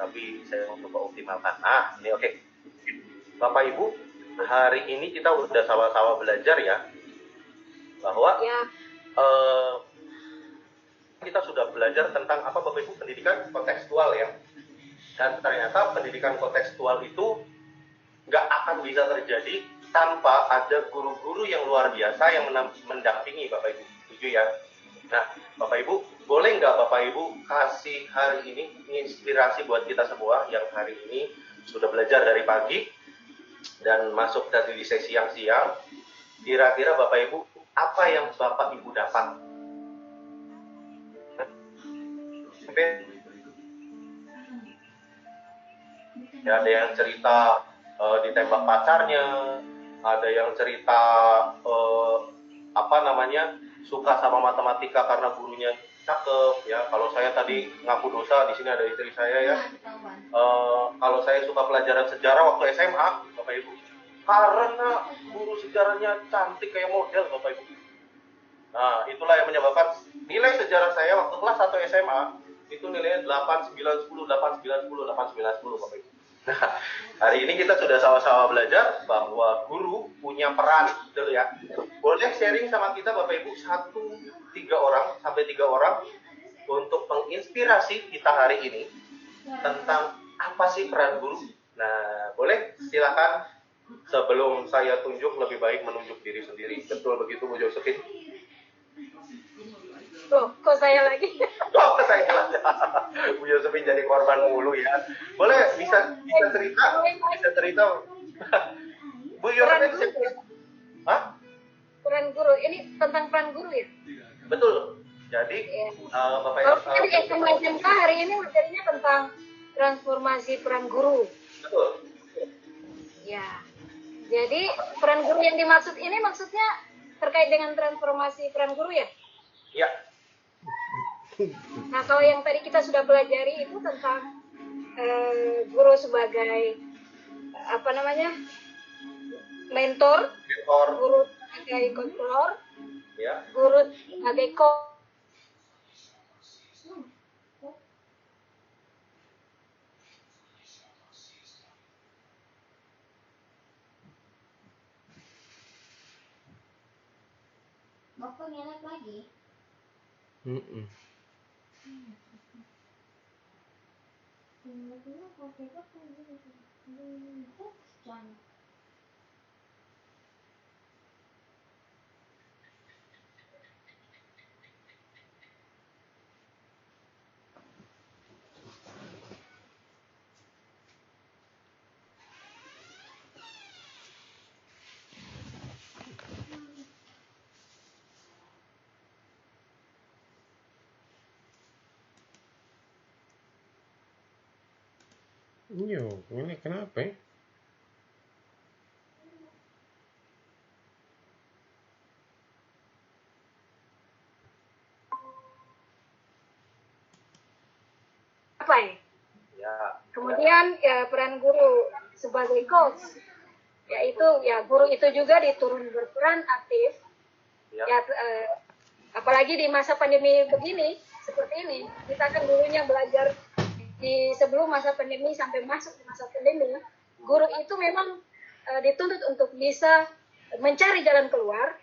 tapi saya mau coba optimalkan. Ini oke. Bapak Ibu, hari ini kita udah sama-sama belajar ya, bahwa kita sudah belajar tentang apa Bapak Ibu, pendidikan kontekstual ya. Dan ternyata pendidikan kontekstual itu nggak akan bisa terjadi tanpa ada guru-guru yang luar biasa yang mendampingi Bapak Ibu. Setuju ya? Nah, Bapak Ibu, boleh nggak Bapak Ibu kasih hari ini inspirasi buat kita semua yang hari ini sudah belajar dari pagi dan masuk dari di sesi yang siang. Kira-kira Bapak Ibu, apa yang Bapak Ibu dapat? Ya, ada yang cerita ditembak pacarnya, ada yang cerita suka sama matematika karena gurunya cakep ya. Kalau saya tadi ngaku dosa, di sini ada istri saya ya. Kalau saya suka pelajaran sejarah waktu SMA, Bapak Ibu, karena guru sejarahnya cantik kayak model Bapak Ibu. Nah, itulah yang menyebabkan nilai sejarah saya waktu kelas 1 SMA itu nilainya 8, 9, 10, 8, 9, 10, 8, 9, 10 Bapak Ibu. Nah, hari ini kita sudah sama-sama belajar bahwa guru punya peran, betul ya. Boleh sharing sama kita Bapak Ibu 3 orang sampai 3 orang untuk menginspirasi kita hari ini tentang apa sih peran guru. Nah, boleh silakan. Sebelum saya tunjuk, lebih baik menunjuk diri sendiri. Betul begitu Bu Josephine? Kok saya lagi? Saya lagi. Bu Josephine jadi korban mulu ya. Boleh bisa cerita. Bu Josephine. Hah? Peran guru. Ini tentang peran guru ya? Betul. Jadi Bapak Kalau kita di SMK hari ini materinya tentang transformasi peran guru. Betul. Ya. Jadi peran guru yang dimaksud ini maksudnya terkait dengan transformasi peran guru ya? Ya. Nah, kalau yang tadi kita sudah pelajari itu tentang guru sebagai apa namanya mentor, guru sebagai konselor, Ya. guru sebagai Bapak ngelak lagi. Iya, ini kenapa ya? apa ya? Ya. Kemudian ya, peran guru sebagai coach, yaitu ya guru itu juga diturun berperan aktif. Ya. Ya, apalagi di masa pandemi begini seperti ini, kita kan dulunya belajar di sebelum masa pandemi sampai masuk ke masa pandemi, guru itu memang dituntut untuk bisa mencari jalan keluar.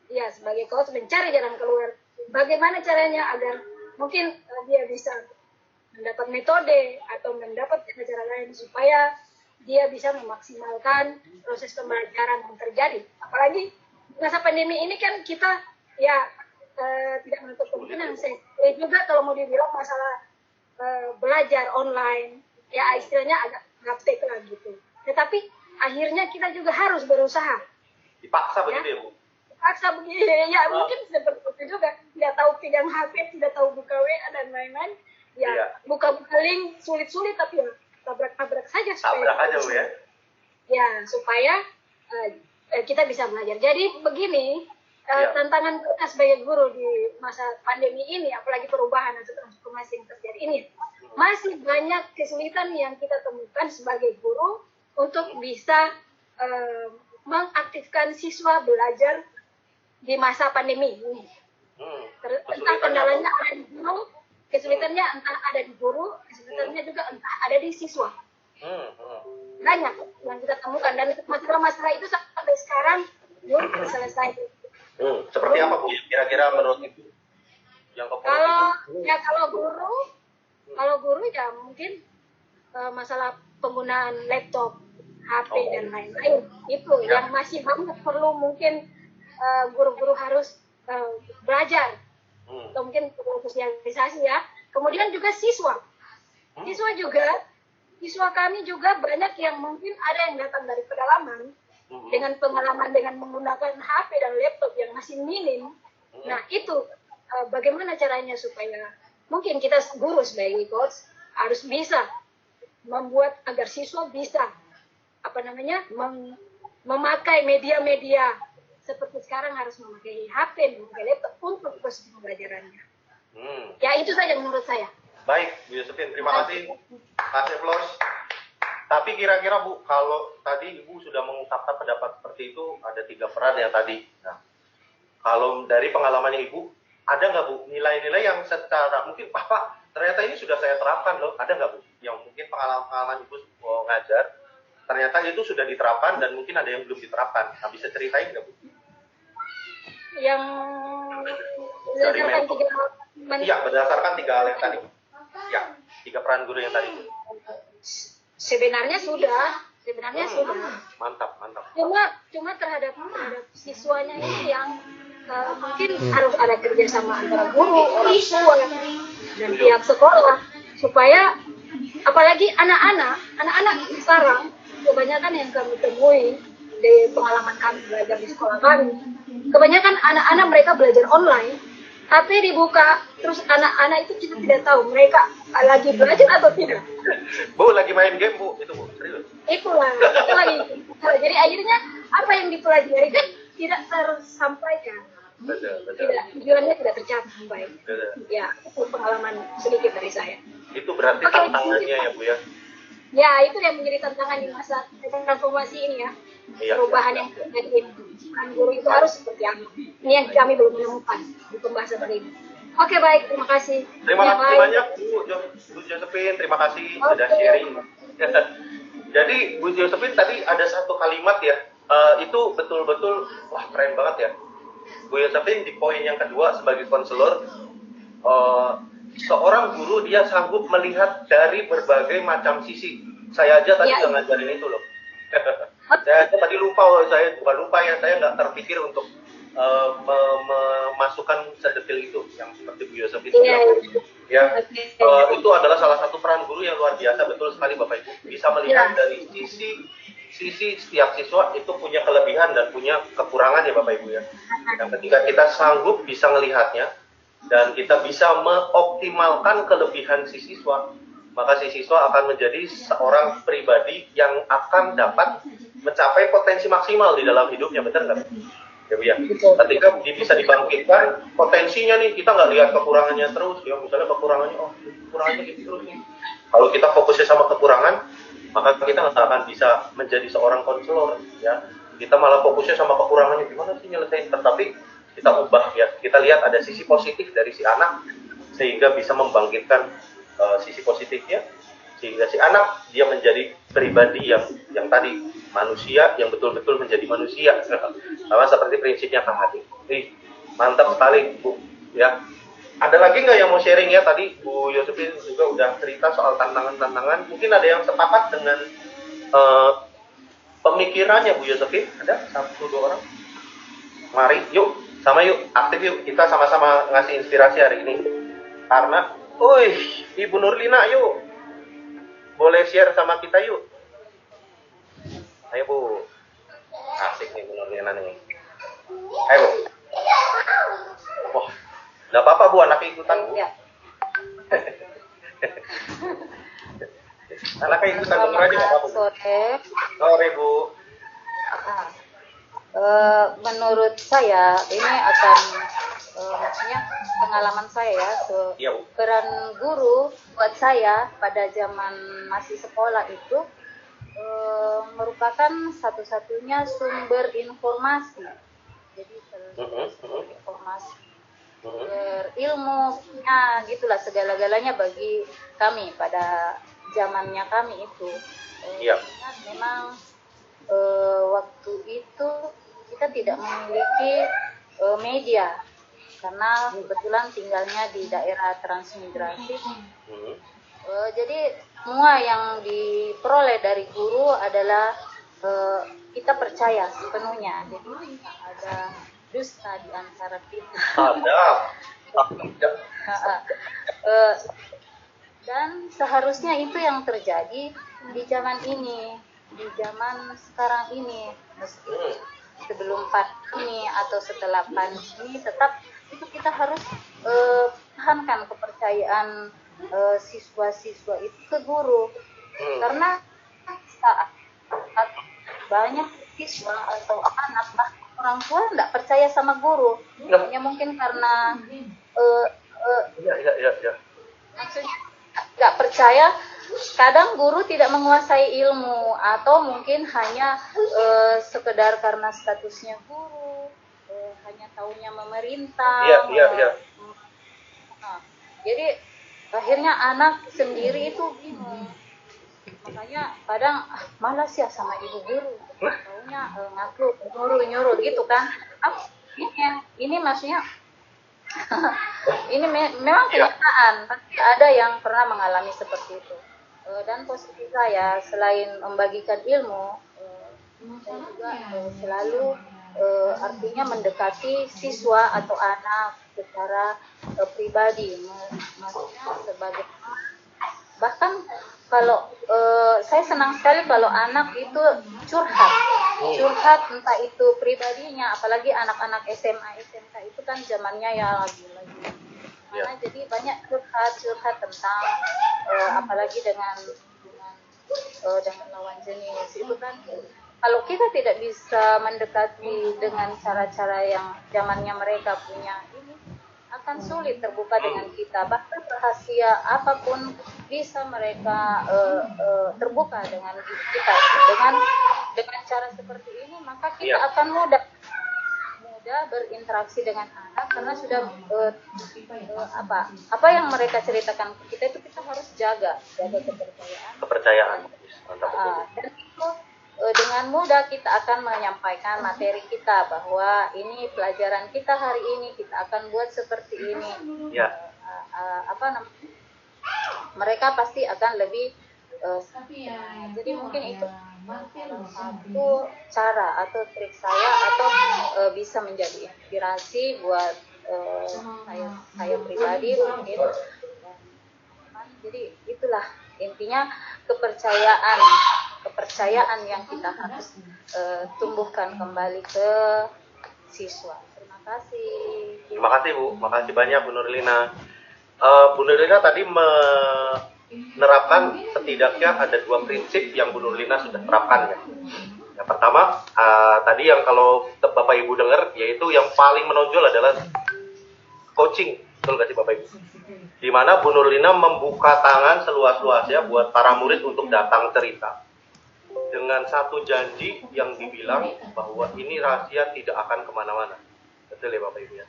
Ya, sebagai coach mencari jalan keluar. Bagaimana caranya agar mungkin dia bisa mendapat metode atau mendapat cara lain supaya dia bisa memaksimalkan proses pembelajaran yang terjadi. Apalagi masa pandemi ini kan kita ya tidak menutup kemungkinan. Saya juga kalau mau dibilang masalah belajar online, ya istilahnya agak gaptek lah gitu. Tetapi akhirnya kita juga harus berusaha. Dipaksa begitu ya, Bu? Dipaksa begini, ya mungkin seperti itu juga. Tidak tahu pegang HP, tidak tahu buka WA dan lain-lain. Ya, Iya. buka-buka link sulit-sulit tapi ya tabrak-tabrak saja Tabrak aja, Bu ya? Ya, supaya kita bisa belajar. Jadi begini, Iya. tantangan kita sebagai guru di masa pandemi ini, apalagi perubahan atau transformasi yang terjadi ini, masih banyak kesulitan yang kita temukan sebagai guru untuk bisa mengaktifkan siswa belajar di masa pandemi ini. Entah kendalanya ada di guru, kesulitannya entah ada di guru, kesulitannya juga entah ada di siswa. Banyak yang kita temukan dan masalah-masalah itu sampai sekarang belum selesai. Seperti apa, Bu? Kira-kira menurut Ibu? Yang Kalau guru ya mungkin masalah penggunaan laptop, HP dan lain-lain itu yang masih banget perlu mungkin guru-guru harus belajar atau mungkin perlu sosialisasi ya. Kemudian juga siswa kami juga banyak yang mungkin ada yang datang dari pedalaman dengan pengalaman dengan menggunakan HP dan laptop yang masih minim. Nah itu bagaimana caranya supaya mungkin kita guru sebagai coach harus bisa membuat agar siswa bisa memakai media-media seperti sekarang harus memakai HP, memakai laptop untuk proses pembelajarannya. Ya itu saja menurut saya. Baik, Bu Yosefin, terima kasih. Kasih applause. Tapi kira-kira Bu, kalau tadi Ibu sudah mengungkapkan pendapat seperti itu, ada 3 peran yang tadi. Nah, kalau dari pengalamannya Ibu, ada nggak Bu nilai-nilai yang secara mungkin Pak, ternyata ini sudah saya terapkan loh, ada nggak Bu? Yang mungkin pengalaman Ibu ngajar, ternyata itu sudah diterapkan dan mungkin ada yang belum diterapkan. Nah, bisa ceritain nggak Bu? Yang berdasarkan 3 hal. Iya, berdasarkan 3 hal yang tadi. Ya, 3 peran guru yang tadi. Sebenarnya sudah. Mantap. Cuma terhadap siswanya ini yang mungkin harus ada kerjasama antara guru, orang tua, dan pihak sekolah supaya apalagi anak-anak sekarang kebanyakan yang kami temui di pengalaman kami belajar di sekolah kami, kebanyakan anak-anak mereka belajar online. HP dibuka, terus anak-anak itu kita tidak tahu mereka lagi belajar atau tidak. Bu, lagi main game, Bu. Itu, Bu. Serius. Itu lagi. Jadi akhirnya apa yang dipelajari kan tidak tersampaikan. Betul. tujuannya tidak tercapai. Betul. Ya, itu pengalaman sedikit dari saya. Itu berarti Oke. tantangannya ya Bu ya. Ya, itu yang menjadi tantangan di masa transformasi ini ya. Iya, Perubahan iya. yang terjadi. Peran guru itu harus seperti apa? Ini yang kami belum menemukan di pembahasan hari ini. Oke, baik. Terima kasih. Terima Yang kasih lain? banyak Bu Josephine, terima kasih sudah Oke. sharing. Jadi Bu Josephine tadi ada satu kalimat ya, itu betul-betul wah keren banget ya. Bu Josephine di poin yang kedua sebagai konselor, seorang guru dia sanggup melihat dari berbagai macam sisi. Saya aja tadi Ya. udah ngajarin itu loh. Saya aja tadi lupa, saya bukan lupa ya, saya nggak terpikir untuk memasukkan sedetil itu yang seperti Bu Josephine Iya. bilang. Ya, Oke. itu adalah salah satu peran guru yang luar biasa, betul sekali Bapak Ibu. Bisa melihat Ya. dari sisi setiap siswa itu punya kelebihan dan punya kekurangan ya Bapak Ibu ya. Dan ketika kita sanggup bisa melihatnya dan kita bisa mengoptimalkan kelebihan si siswa, maka si siswa akan menjadi seorang pribadi yang akan dapat mencapai potensi maksimal di dalam hidupnya, benar nggak? Ya Bu ya. Ketika bisa dibangkitkan potensinya nih, kita nggak lihat kekurangannya terus ya. Misalnya kekurangannya gitu terus nih. Kalau kita fokusnya sama kekurangan, maka kita nggak akan bisa menjadi seorang konselor ya. Kita malah fokusnya sama kekurangannya, gimana sih nyelesain. Tetapi kita ubah ya, kita lihat ada sisi positif dari si anak sehingga bisa membangkitkan sisi positifnya, sehingga si anak dia menjadi pribadi yang tadi manusia yang betul-betul menjadi manusia. Sama seperti prinsipnya Kang Hadi. Mantap sekali Bu ya. Ada lagi nggak yang mau sharing ya? Tadi Bu Josephine juga udah cerita soal tantangan-tantangan. Mungkin ada yang sepakat dengan pemikirannya Bu Josephine? Ada 1-2 orang? Mari, yuk, aktif yuk. Kita sama-sama ngasih inspirasi hari ini. Karena, Ibu Nurlina, yuk, boleh share sama kita yuk. Ayo Bu, asik nih Bu Nurlina nih. Ayo Bu. Wah, nggak apa-apa Bu, anaknya ikutan Bu. Ya. Anaknya ikutan denger aja nggak apa-apa Bu. Sore Bu. Menurut saya ini akan maksudnya pengalaman saya ya, Iya Bu. peran guru buat saya pada zaman masih sekolah itu merupakan satu-satunya sumber informasi. Jadi sumber informasi, berilmu, gitulah segala-galanya bagi kami pada zamannya kami itu. Iya. Memang waktu itu kita tidak memiliki media karena kebetulan tinggalnya di daerah transmigrasi. Jadi semua yang diperoleh dari guru adalah kita percaya sepenuhnya. Jadi tidak ada dusta di antara kita. Dan seharusnya itu yang terjadi di zaman ini, di zaman sekarang ini, sebelum pandemi atau setelah pandemi, tetap itu kita harus tahankan kepercayaan siswa-siswa itu ke guru, karena saat banyak siswa atau anak orang tua tidak percaya sama guru, hanya mungkin karena maksudnya nggak percaya. Kadang guru tidak menguasai ilmu atau mungkin hanya sekedar karena statusnya guru, hanya taunya memerintah. Iya. Nah, jadi akhirnya anak sendiri itu bingung. Makanya kadang malas ya sama ibu guru, taunya ngaku nyuruh gitu kan. Ini maksudnya ini memang kenyataan, pasti ada yang pernah mengalami seperti itu. Dan posisi saya selain membagikan ilmu, saya juga selalu artinya mendekati siswa atau anak secara pribadi, maksudnya sebagai, bahkan kalau saya senang sekali kalau anak itu curhat entah itu pribadinya, apalagi anak-anak SMA SMK itu kan zamannya ya lagi mana, jadi banyak curhat tentang apalagi dengan lawan jenis itu kan kalau kita tidak bisa mendekati dengan cara-cara yang zamannya mereka punya ini, akan sulit terbuka dengan kita. Bahkan rahasia apapun bisa mereka terbuka dengan kita. Dengan cara seperti ini, maka kita akan mudah berinteraksi dengan anak, karena sudah apa yang mereka ceritakan ke kita itu kita harus jaga kepercayaan. Dan itu dengan mudah kita akan menyampaikan materi kita bahwa ini pelajaran kita hari ini, kita akan buat seperti ini. Mereka pasti akan lebih jadi mungkin itu satu cara atau trik saya, atau bisa menjadi inspirasi buat saya pribadi mungkin. Jadi itulah intinya kepercayaan yang kita harus tumbuhkan kembali ke siswa. Terima kasih. Terima kasih Bu, makasih banyak Bu Nurlina. Bu Nurlina tadi menerapkan setidaknya ada 2 prinsip yang Bu Nurlina sudah terapkan ya. Yang pertama, tadi yang kalau Bapak Ibu dengar, yaitu yang paling menonjol adalah coaching, betul nggak sih Bapak Ibu? Di mana Bu Nurlina membuka tangan seluas-luasnya buat para murid untuk datang cerita. Dengan satu janji yang dibilang bahwa ini rahasia tidak akan kemana-mana. Betul ya Bapak Ibu ya?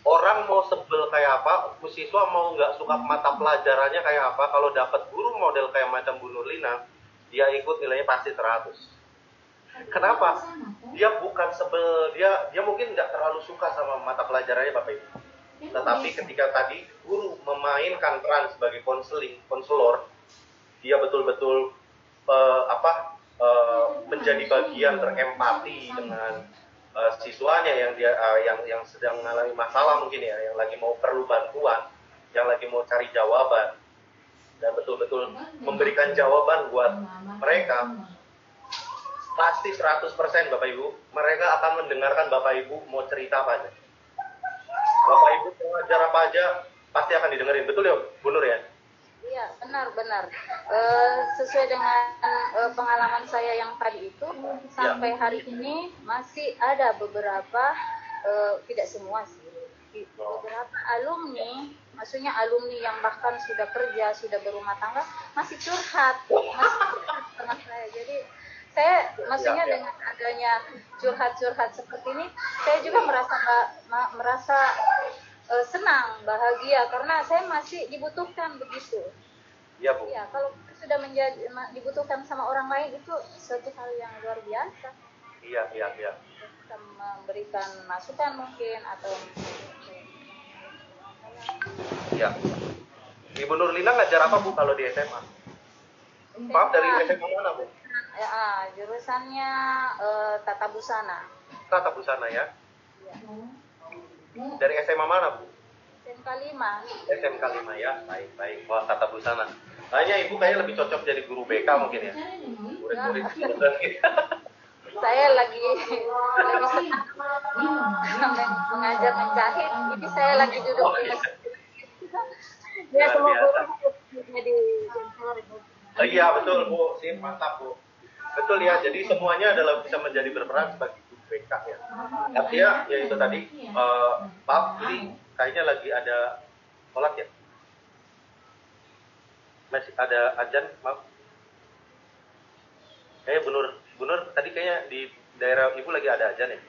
Orang mau sebel kayak apa, siswa mau nggak suka mata pelajarannya kayak apa, kalau dapat guru model kayak macam Bu Nurlina, dia ikut nilainya pasti 100. Kenapa? Dia bukan sebel, dia mungkin nggak terlalu suka sama mata pelajarannya Bapak Ibu. Tetapi ketika tadi guru memainkan peran sebagai konselor, dia betul-betul menjadi bagian berempati dengan siswanya yang sedang mengalami masalah mungkin ya, yang lagi mau perlu bantuan, yang lagi mau cari jawaban, dan betul-betul memberikan jawaban buat mereka, pasti 100% Bapak Ibu, mereka akan mendengarkan Bapak Ibu mau cerita apa aja. Bapak Ibu mau ajar apa aja, pasti akan didengerin. Betul ya Bu Nur ya? Iya, benar. Sesuai dengan pengalaman saya yang tadi itu, sampai hari ini masih ada beberapa, tidak semua sih, beberapa alumni, maksudnya alumni yang bahkan sudah kerja, sudah berumah tangga, masih curhat sama saya. Jadi saya maksudnya dengan adanya curhat-curhat seperti ini, saya juga merasa senang, bahagia, karena saya masih dibutuhkan begitu. Iya Bu. Ya, kalau sudah dibutuhkan sama orang lain itu suatu hal yang luar biasa. Iya. Kita memberikan masukan mungkin atau. Iya. Ibu Nurlina ngajar apa Bu kalau di SMA? Maaf, dari SMA mana Bu? Jurusannya Tata Busana. Tata Busana ya. Iya. Dari SMA mana Bu? SMK 5. SMK 5 ya, baik. Wah, Tata Busana. Kayaknya Ibu kayaknya lebih cocok jadi guru BK mungkin ya. Murid-murid. Saya lagi mengajar menjahit. Jadi saya lagi duduk di masjid. Ya, semoga jadi. Iya betul Bu, sip, mantap Bu. Betul ya, jadi semuanya adalah bisa menjadi berperan sebagai guru BK ya. Artinya ya itu tadi, Pak, ini kayaknya lagi ada sholat ya? Masih ada azan, maaf. Kayaknya Bu Nur tadi kayaknya di daerah Ibu lagi ada azan ya?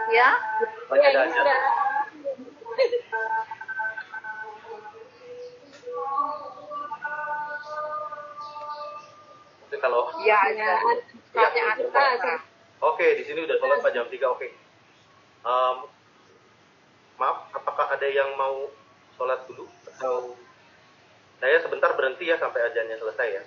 Ya? Lagi ada Ini azan. sudah. Tapi kalau Ya, ada. Oke, di sini udah sholat Pak jam 3, oke. Maaf, apakah ada yang mau sholat dulu? Atau saya sebentar berhenti ya sampai azannya selesai ya.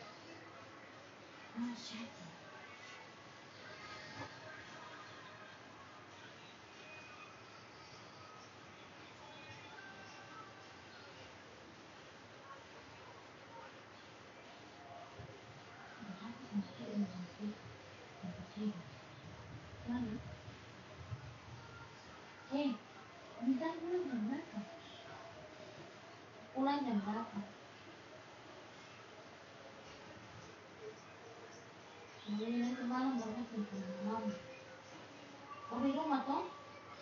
Pulang jam berapa? Jadi nanti malam baru pulang malam. Kamu di rumah toh?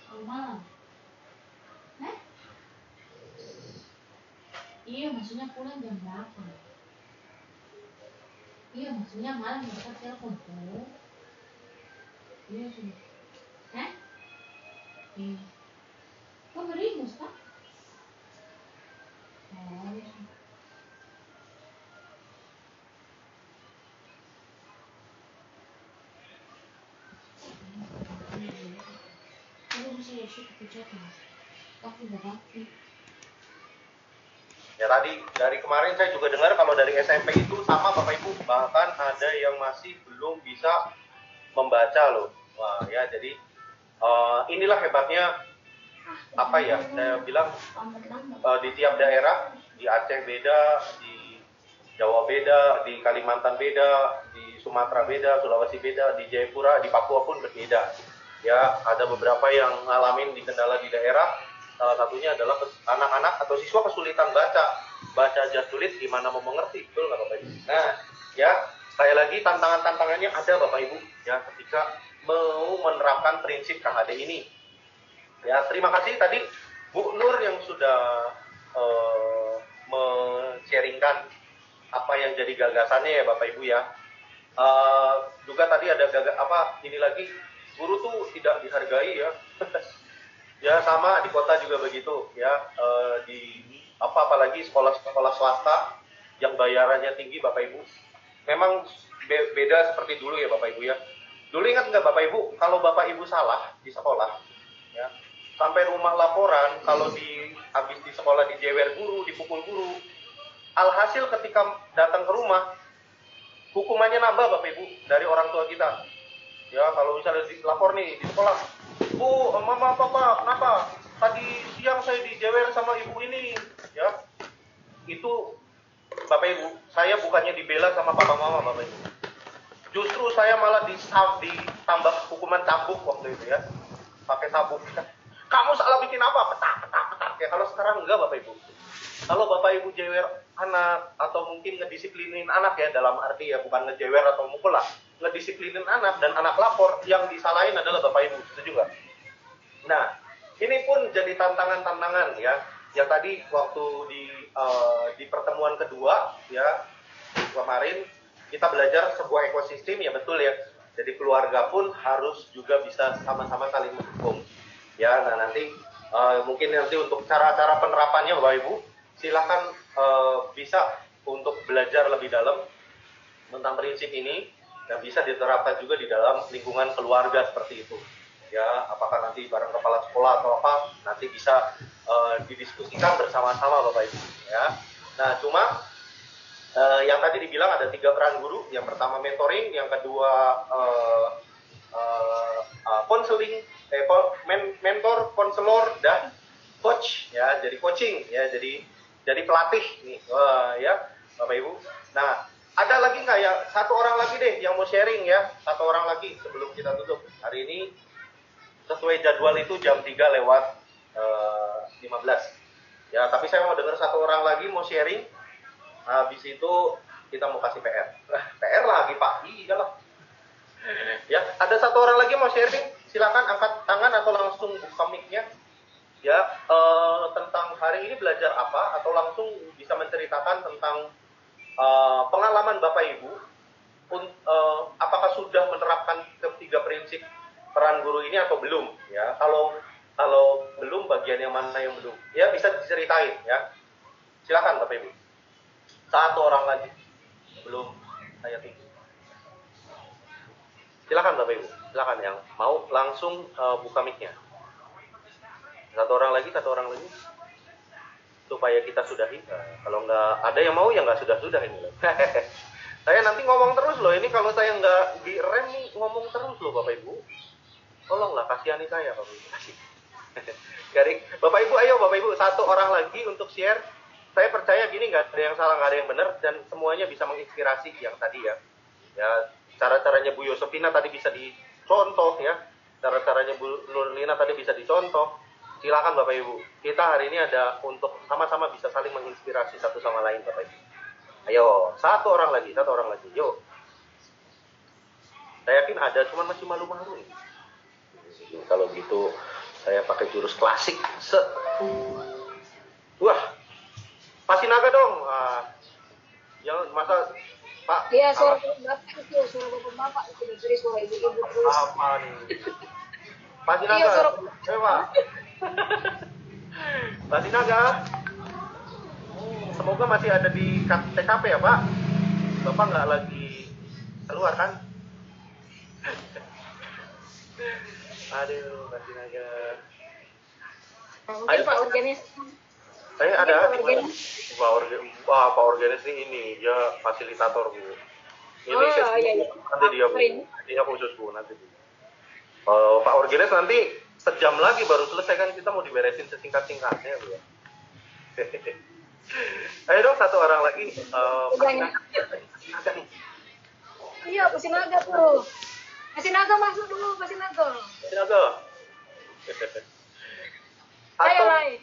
Kalau malam. Iya, maksudnya pulang jam berapa? Iya, maksudnya malam mereka telepon tuh. Iya sudah. Iya. Kok beringus kak? Oh, iya. Kalau misalnya sih kebijakan, tapi udah rapi. Ya tadi dari kemarin saya juga dengar kalau dari SMP itu sama Bapak Ibu, bahkan ada yang masih belum bisa membaca loh. Wah ya, jadi inilah hebatnya apa ya, saya bilang di tiap daerah, di Aceh beda, di Jawa beda, di Kalimantan beda, di Sumatera beda, Sulawesi beda, di Jayapura, di Papua pun berbeda. Ya, ada beberapa yang ngalamin di kendala di daerah. Salah satunya adalah anak-anak atau siswa kesulitan baca aja sulit, gimana mau mengerti, betul nggak Bapak Ibu? Nah, ya sekali lagi tantangannya ada Bapak Ibu, ya ketika mau menerapkan prinsip KHD ini. Ya, terima kasih tadi Bu Nur yang sudah men-sharingkan apa yang jadi gagasannya ya Bapak Ibu ya. Juga tadi ada ini lagi, guru tuh tidak dihargai ya. Ya sama di kota juga begitu ya, apalagi sekolah-sekolah swasta yang bayarannya tinggi Bapak Ibu. Memang beda seperti dulu ya Bapak Ibu ya. Dulu ingat nggak Bapak Ibu, kalau Bapak Ibu salah di sekolah ya, sampai rumah laporan, kalau habis di sekolah dijewer guru, dipukul guru, alhasil ketika datang ke rumah hukumannya nambah Bapak Ibu dari orang tua kita. Ya kalau misalnya dilapor nih di sekolah, Bu, Mama, Papa, kenapa? Tadi siang saya dijewer sama ibu ini, ya. Itu Bapak Ibu, saya bukannya dibela sama Papa Mama Bapak Ibu. Justru saya malah ditambah hukuman cambuk waktu itu ya. Pakai sabuk. Kamu salah bikin apa? Petak. Ya kalau sekarang enggak Bapak Ibu. Kalau Bapak Ibu jewer anak atau mungkin ngedisiplinin anak ya, dalam arti ya bukan ngejewer atau mukul lah, ngedisiplinin anak dan anak lapor, yang disalahin adalah Bapak Ibu, setuju nggak? Nah, ini pun jadi tantangan-tantangan ya. Yang tadi waktu di pertemuan kedua ya kemarin kita belajar sebuah ekosistem ya, betul ya. Jadi keluarga pun harus juga bisa sama-sama saling mendukung. Ya, nah nanti mungkin nanti untuk cara-cara penerapannya Bapak Ibu, silakan bisa untuk belajar lebih dalam tentang prinsip ini dan bisa diterapkan juga di dalam lingkungan keluarga seperti itu. Ya, apakah nanti bareng kepala sekolah atau apa, nanti bisa didiskusikan bersama-sama Bapak Ibu ya. Nah, cuma yang tadi dibilang ada 3 peran guru. Yang pertama mentoring, yang kedua counseling, mentor, konselor, dan coach ya, jadi coaching ya, jadi pelatih nih. Ya Bapak Ibu. Nah, ada lagi nggak ya? Satu orang lagi deh yang mau sharing ya. Satu orang lagi sebelum kita tutup. Hari ini sesuai jadwal itu jam 3 lewat 15. Ya, tapi saya mau dengar satu orang lagi mau sharing. Habis itu kita mau kasih PR. PR lagi Pak. Iya lah. Ya, ada satu orang lagi mau sharing. Silakan angkat tangan atau langsung buka mic-nya. Ya, tentang hari ini belajar apa, atau langsung bisa menceritakan tentang pengalaman Bapak Ibu, apakah sudah menerapkan ketiga prinsip peran guru ini atau belum? Ya, kalau belum, bagian yang mana yang belum? Ya, bisa diceritain ya. Silakan Bapak Ibu. Satu orang lagi belum saya tinggi. Silakan Bapak Ibu. Silakan yang mau langsung buka mic-nya. Satu orang lagi. Supaya kita sudahi. Kalau nggak ada yang mau, ya nggak sudah ini loh. Saya nanti ngomong terus loh. Ini kalau saya nggak direm nih, ngomong terus loh Bapak Ibu. Tolonglah kasihani saya Bapak Ibu. Garing. Bapak Ibu, ayo Bapak Ibu, satu orang lagi untuk share. Saya percaya gini, nggak ada yang salah, nggak ada yang benar, dan semuanya bisa menginspirasi yang tadi ya. Ya, cara-caranya Bu Yosefina tadi bisa dicontoh ya. Cara-caranya Bu Nurlina tadi bisa dicontoh. Silakan Bapak Ibu. Kita hari ini ada untuk sama-sama bisa saling menginspirasi satu sama lain Bapak Ibu. Ayo, satu orang lagi. Yuk. Saya yakin ada, cuman masih malu-malu. Kalau gitu saya pakai jurus klasik. Wah, pasti naga dong. Jangan masa Pak. Iya, suara bapak itu, suara bapak itu dari suara ibu-ibu terus. Apa nih? Pasti naga. Iya, suara Pak. Pasti naga. Semoga masih ada di TKP ya Pak. Bapak nggak lagi keluar kan? Aduh, pasti naga. Mungkin Pak Organis. Saya ada Pak Organis. Pak Organis ini dia fasilitator Bu. Ini Iya. nanti dia Bu. Dia khusus Bu nanti. Pak Organis nanti sejam lagi baru selesai kan, kita mau diberesin sesingkat-singkatnya Bu. Ayo dong satu orang lagi. Iya, Pasti Naga tuh. Pasti Naga masuk dulu, Pasti Naga. Ayo, Lai.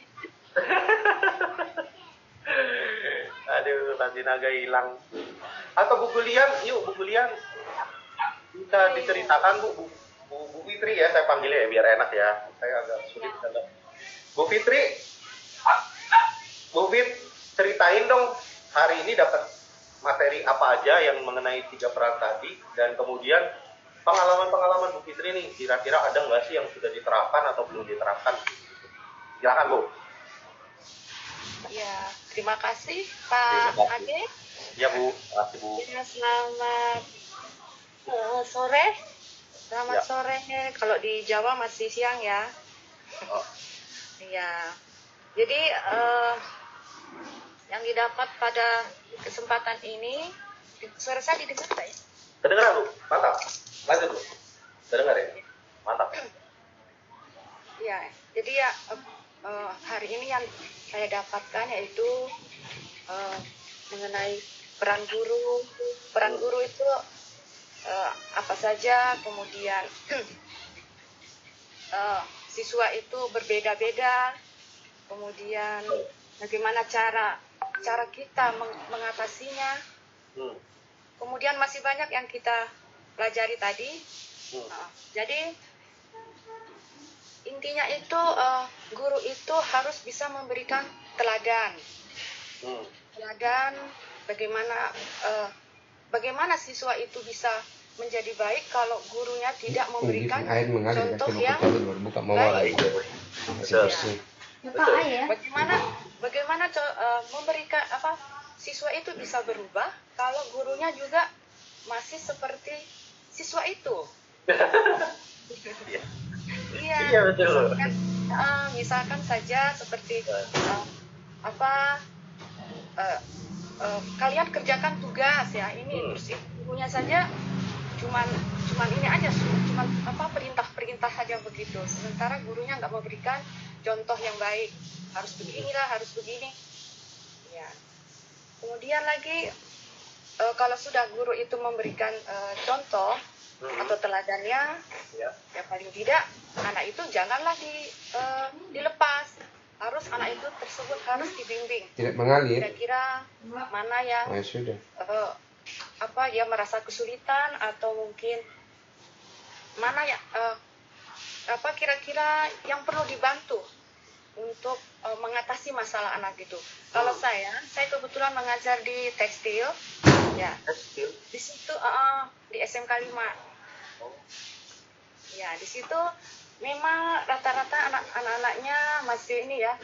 Aduh, Pasti Naga hilang. Atau Bu Gulian, yuk Bu Gulian. Bisa diceritakan Bu Fitri ya, saya panggilnya ya biar enak ya. Saya agak sulit kalau Bu Fitri. Bu Fit, ceritain dong hari ini dapat materi apa aja yang mengenai 3 peran tadi, dan kemudian pengalaman-pengalaman Bu Fitri nih, kira-kira ada nggak sih yang sudah diterapkan atau belum diterapkan? Silakan Bu. Ya, terima kasih Pak Ade. Ya Bu, terima kasih Bu. Ya, selamat sore. Selamat sore. Kalau di Jawa masih siang ya. Iya. Jadi yang didapat pada kesempatan ini, suara saya didengar nggak ya? Kedengeran Bu, mantap. Lanjut Bu. Kedengar ya? Mantap. Iya. Jadi ya hari ini yang saya dapatkan yaitu mengenai peran guru. Peran guru itu apa saja, kemudian siswa itu berbeda-beda, kemudian bagaimana cara kita mengatasinya. Kemudian masih banyak yang kita pelajari tadi. Jadi intinya itu guru itu harus bisa memberikan teladan. Teladan bagaimana siswa itu bisa menjadi baik kalau gurunya tidak memberikan contoh yang baik. Bagaimana memberikan siswa itu bisa berubah kalau gurunya juga masih seperti siswa itu. Iya, betul. Misalkan saja seperti kalian kerjakan tugas ya ini, terus gurunya saja cuman ini aja, cuman perintah saja begitu. Sementara gurunya nggak memberikan contoh yang baik, harus beginilah, harus begini. Ya. Kemudian lagi kalau sudah guru itu memberikan contoh atau teladannya, ya paling tidak anak itu janganlah dilepas. Harus anak itu tersebut harus dibimbing. Tidak mengalir. Kira-kira mana yang dia merasa kesulitan, atau mungkin mana ya kira-kira yang perlu dibantu untuk mengatasi masalah anak itu. Kalau saya kebetulan mengajar di tekstil, ya. Tekstil. Di situ di SMK 5. Ya, di situ memang rata-rata anak-anaknya masih ini ya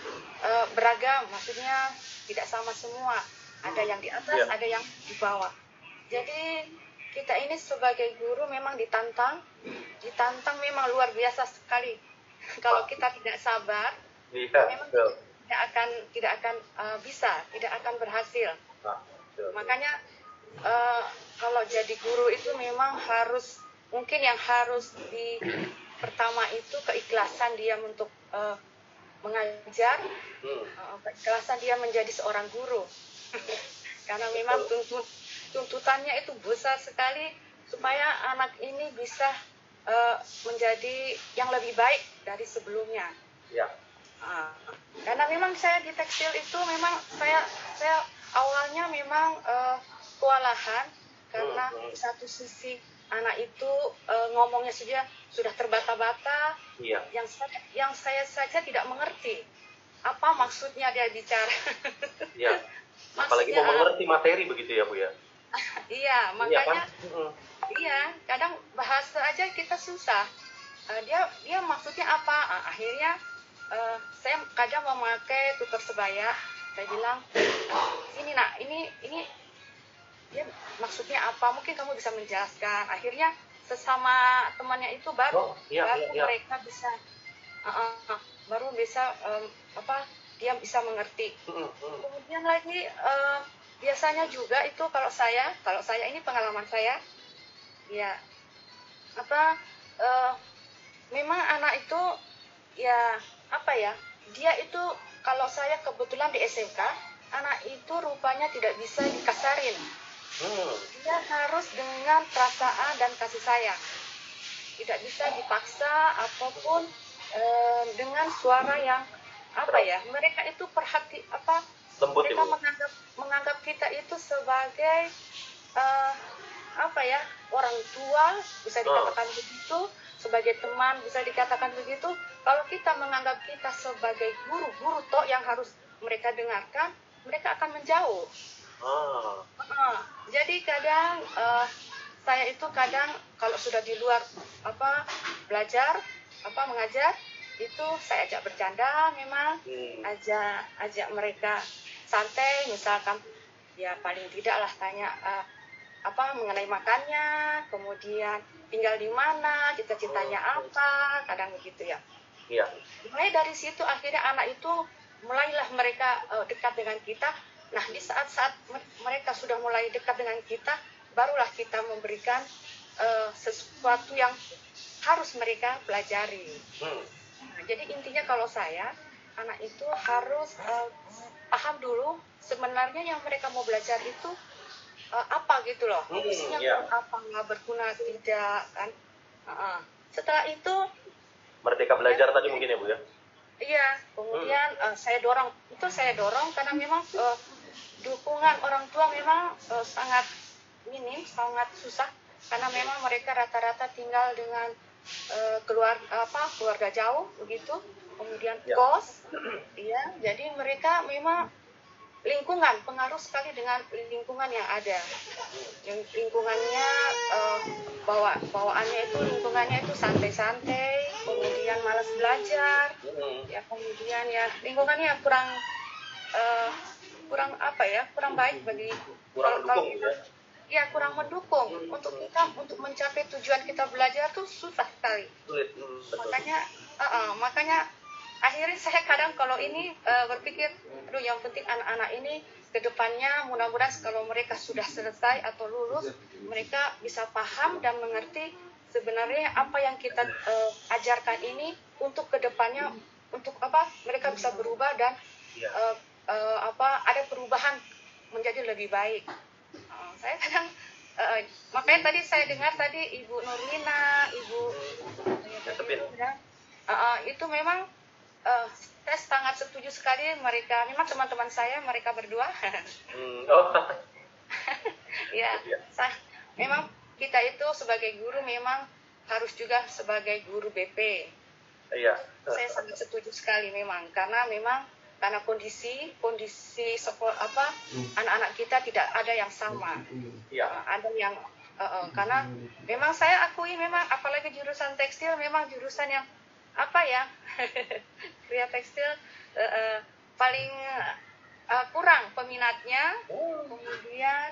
beragam, maksudnya tidak sama semua. Ada yang di atas, ada yang di bawah. Jadi kita ini sebagai guru memang ditantang memang luar biasa sekali. Kalau kita tidak sabar, memang tidak akan bisa, tidak akan berhasil. Makanya kalau jadi guru itu memang mungkin yang harus pertama itu keikhlasan dia untuk mengajar, keikhlasan dia menjadi seorang guru. Karena memang tuntutannya itu besar sekali supaya anak ini bisa menjadi yang lebih baik dari sebelumnya. Karena memang saya di tekstil itu memang saya awalnya memang kewalahan, karena di satu sisi anak itu ngomongnya sudah terbata-bata, Iya. yang saya saja tidak mengerti apa maksudnya dia bicara. Iya. Apalagi mau mengerti materi begitu ya Bu ya. Iya, makanya iya, kadang bahasa aja kita susah. Dia maksudnya apa? Akhirnya saya kadang memakai tutur sebaya. Saya bilang, ini nak, ini dia maksudnya apa? Mungkin kamu bisa menjelaskan. Akhirnya sesama temannya itu baru mereka bisa baru bisa dia bisa mengerti. Kemudian lagi biasanya juga itu kalau saya ini pengalaman saya, ya memang anak itu ya dia itu kalau saya kebetulan di SMK, anak itu rupanya tidak bisa dikasarin. Dia harus dengan perasaan dan kasih sayang, tidak bisa dipaksa apapun, dengan suara yang mereka itu lembut, mereka menganggap kita itu sebagai orang tua, bisa dikatakan begitu, sebagai teman bisa dikatakan begitu. Kalau kita menganggap kita sebagai guru toh yang harus mereka dengarkan, mereka akan menjauh. Jadi kadang saya itu kadang kalau sudah di luar belajar mengajar itu saya ajak bercanda, memang ajak mereka santai, misalkan ya paling tidak lah tanya mengenai makannya, kemudian tinggal di mana, cita-citanya apa, kadang begitu ya. Iya. Mulai dari situ akhirnya anak itu mulailah mereka dekat dengan kita. Nah, di saat-saat mereka sudah mulai dekat dengan kita, barulah kita memberikan sesuatu yang harus mereka pelajari. Nah, jadi intinya kalau saya, anak itu harus paham dulu sebenarnya yang mereka mau belajar itu apa gitu loh. Fungsinya apa, nggak berguna tidak kan. Setelah itu merdeka belajar tadi mungkin ya Bu ya. Iya, kemudian saya dorong karena memang dukungan orang tua memang sangat minim, sangat susah, karena memang mereka rata-rata tinggal dengan keluarga jauh begitu, kemudian kos, ya, jadi mereka memang pengaruh sekali dengan lingkungan yang ada. Lingkungannya bawaannya itu lingkungannya itu santai-santai, kemudian malas belajar, ya kemudian ya lingkungannya kurang baik bagi kurang mendukung ya. Ya kurang mendukung untuk kita untuk mencapai tujuan kita belajar tuh susah sekali. Makanya akhirnya saya kadang kalau ini berpikir, yang penting anak-anak ini ke depannya mudah-mudahan kalau mereka sudah selesai atau lulus, mereka bisa paham dan mengerti sebenarnya apa yang kita ajarkan ini untuk ke depannya, untuk mereka bisa berubah dan ada perubahan menjadi lebih baik. Saya kadang makanya tadi saya dengar tadi Ibu Nurlina, itu memang saya sangat setuju sekali, mereka memang teman-teman saya, mereka berdua. Ya, memang kita itu sebagai guru memang harus juga sebagai guru BP. Iya. Saya sangat setuju sekali memang, karena kondisi anak-anak kita tidak ada yang sama. Ada yang karena memang saya akui memang apalagi jurusan tekstil memang jurusan yang pria tekstil paling kurang peminatnya, kemudian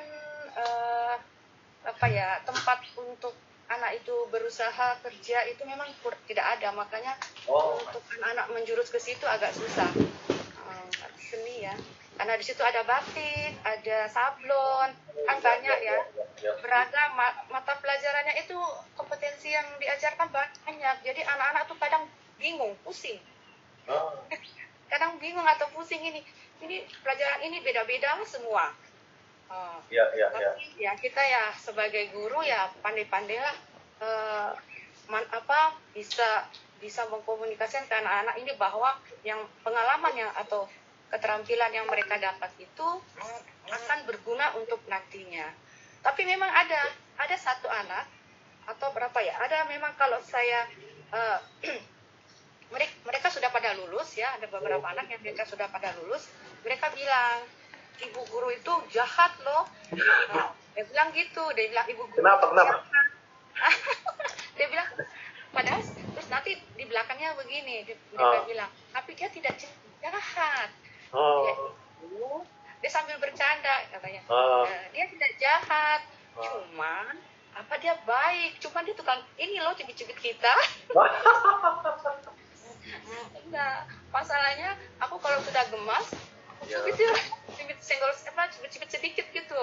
tempat untuk anak itu berusaha kerja itu memang tidak ada, makanya untuk anak-anak menjurus ke situ agak susah. Seni ya, karena di situ ada batik, ada sablon, kan banyak ya, beragam mata pelajarannya itu, kompetensi yang diajarkan banyak, jadi anak-anak tuh kadang bingung, pusing. Kadang bingung atau pusing, ini pelajaran ini beda-beda semua. Tapi ya kita ya sebagai guru ya pandai-pandailah bisa mengkomunikasikan ke anak-anak ini bahwa yang pengalaman yang atau keterampilan yang mereka dapat itu akan berguna untuk nantinya. Tapi memang ada satu anak atau berapa ya? Ada memang kalau saya mereka sudah pada lulus ya, ada beberapa anak yang mereka sudah pada lulus, mereka bilang ibu guru itu jahat loh. Nah, dia bilang gitu, dia bilang ibu guru Kenapa? dia bilang padahal terus nanti di belakangnya begini mereka bilang tapi dia tidak jahat. Dia sambil bercanda katanya. Dia tidak jahat, cuman apa dia baik, cuman dia tukang ini loh cubit-cubit kita. Enggak, masalahnya aku kalau sudah gemas cubit senggol cubit sedikit gitu.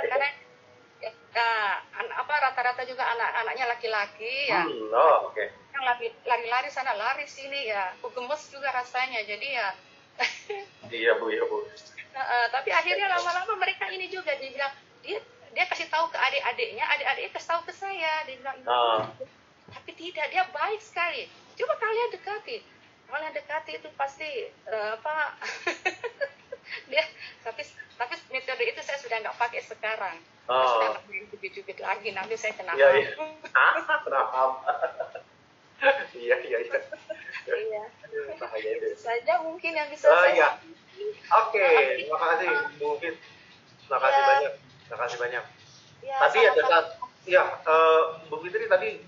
Karena rata-rata juga anak-anaknya laki-laki ya. Yang lari-lari sana lari sini ya. Aku gemes juga rasanya. Jadi ya. Iya bu. Tapi akhirnya lama-lama mereka ini juga dia bilang dia kasih tahu ke adik-adiknya, adik-adiknya kasih tahu ke saya. Dia bilang tapi tidak, dia baik sekali. Coba kalian dekati. Kalian dekati itu pasti dia tapi metode itu saya sudah nggak pakai sekarang. Saya sudah nggak main cubit-cubit lagi, nanti saya kena ham. Kena ham. Iya. Bahaya itu saja mungkin yang bisa saya. Oke, terima kasih Bu Fit. Terima kasih banyak. Tadi ada Bu Fitri tadi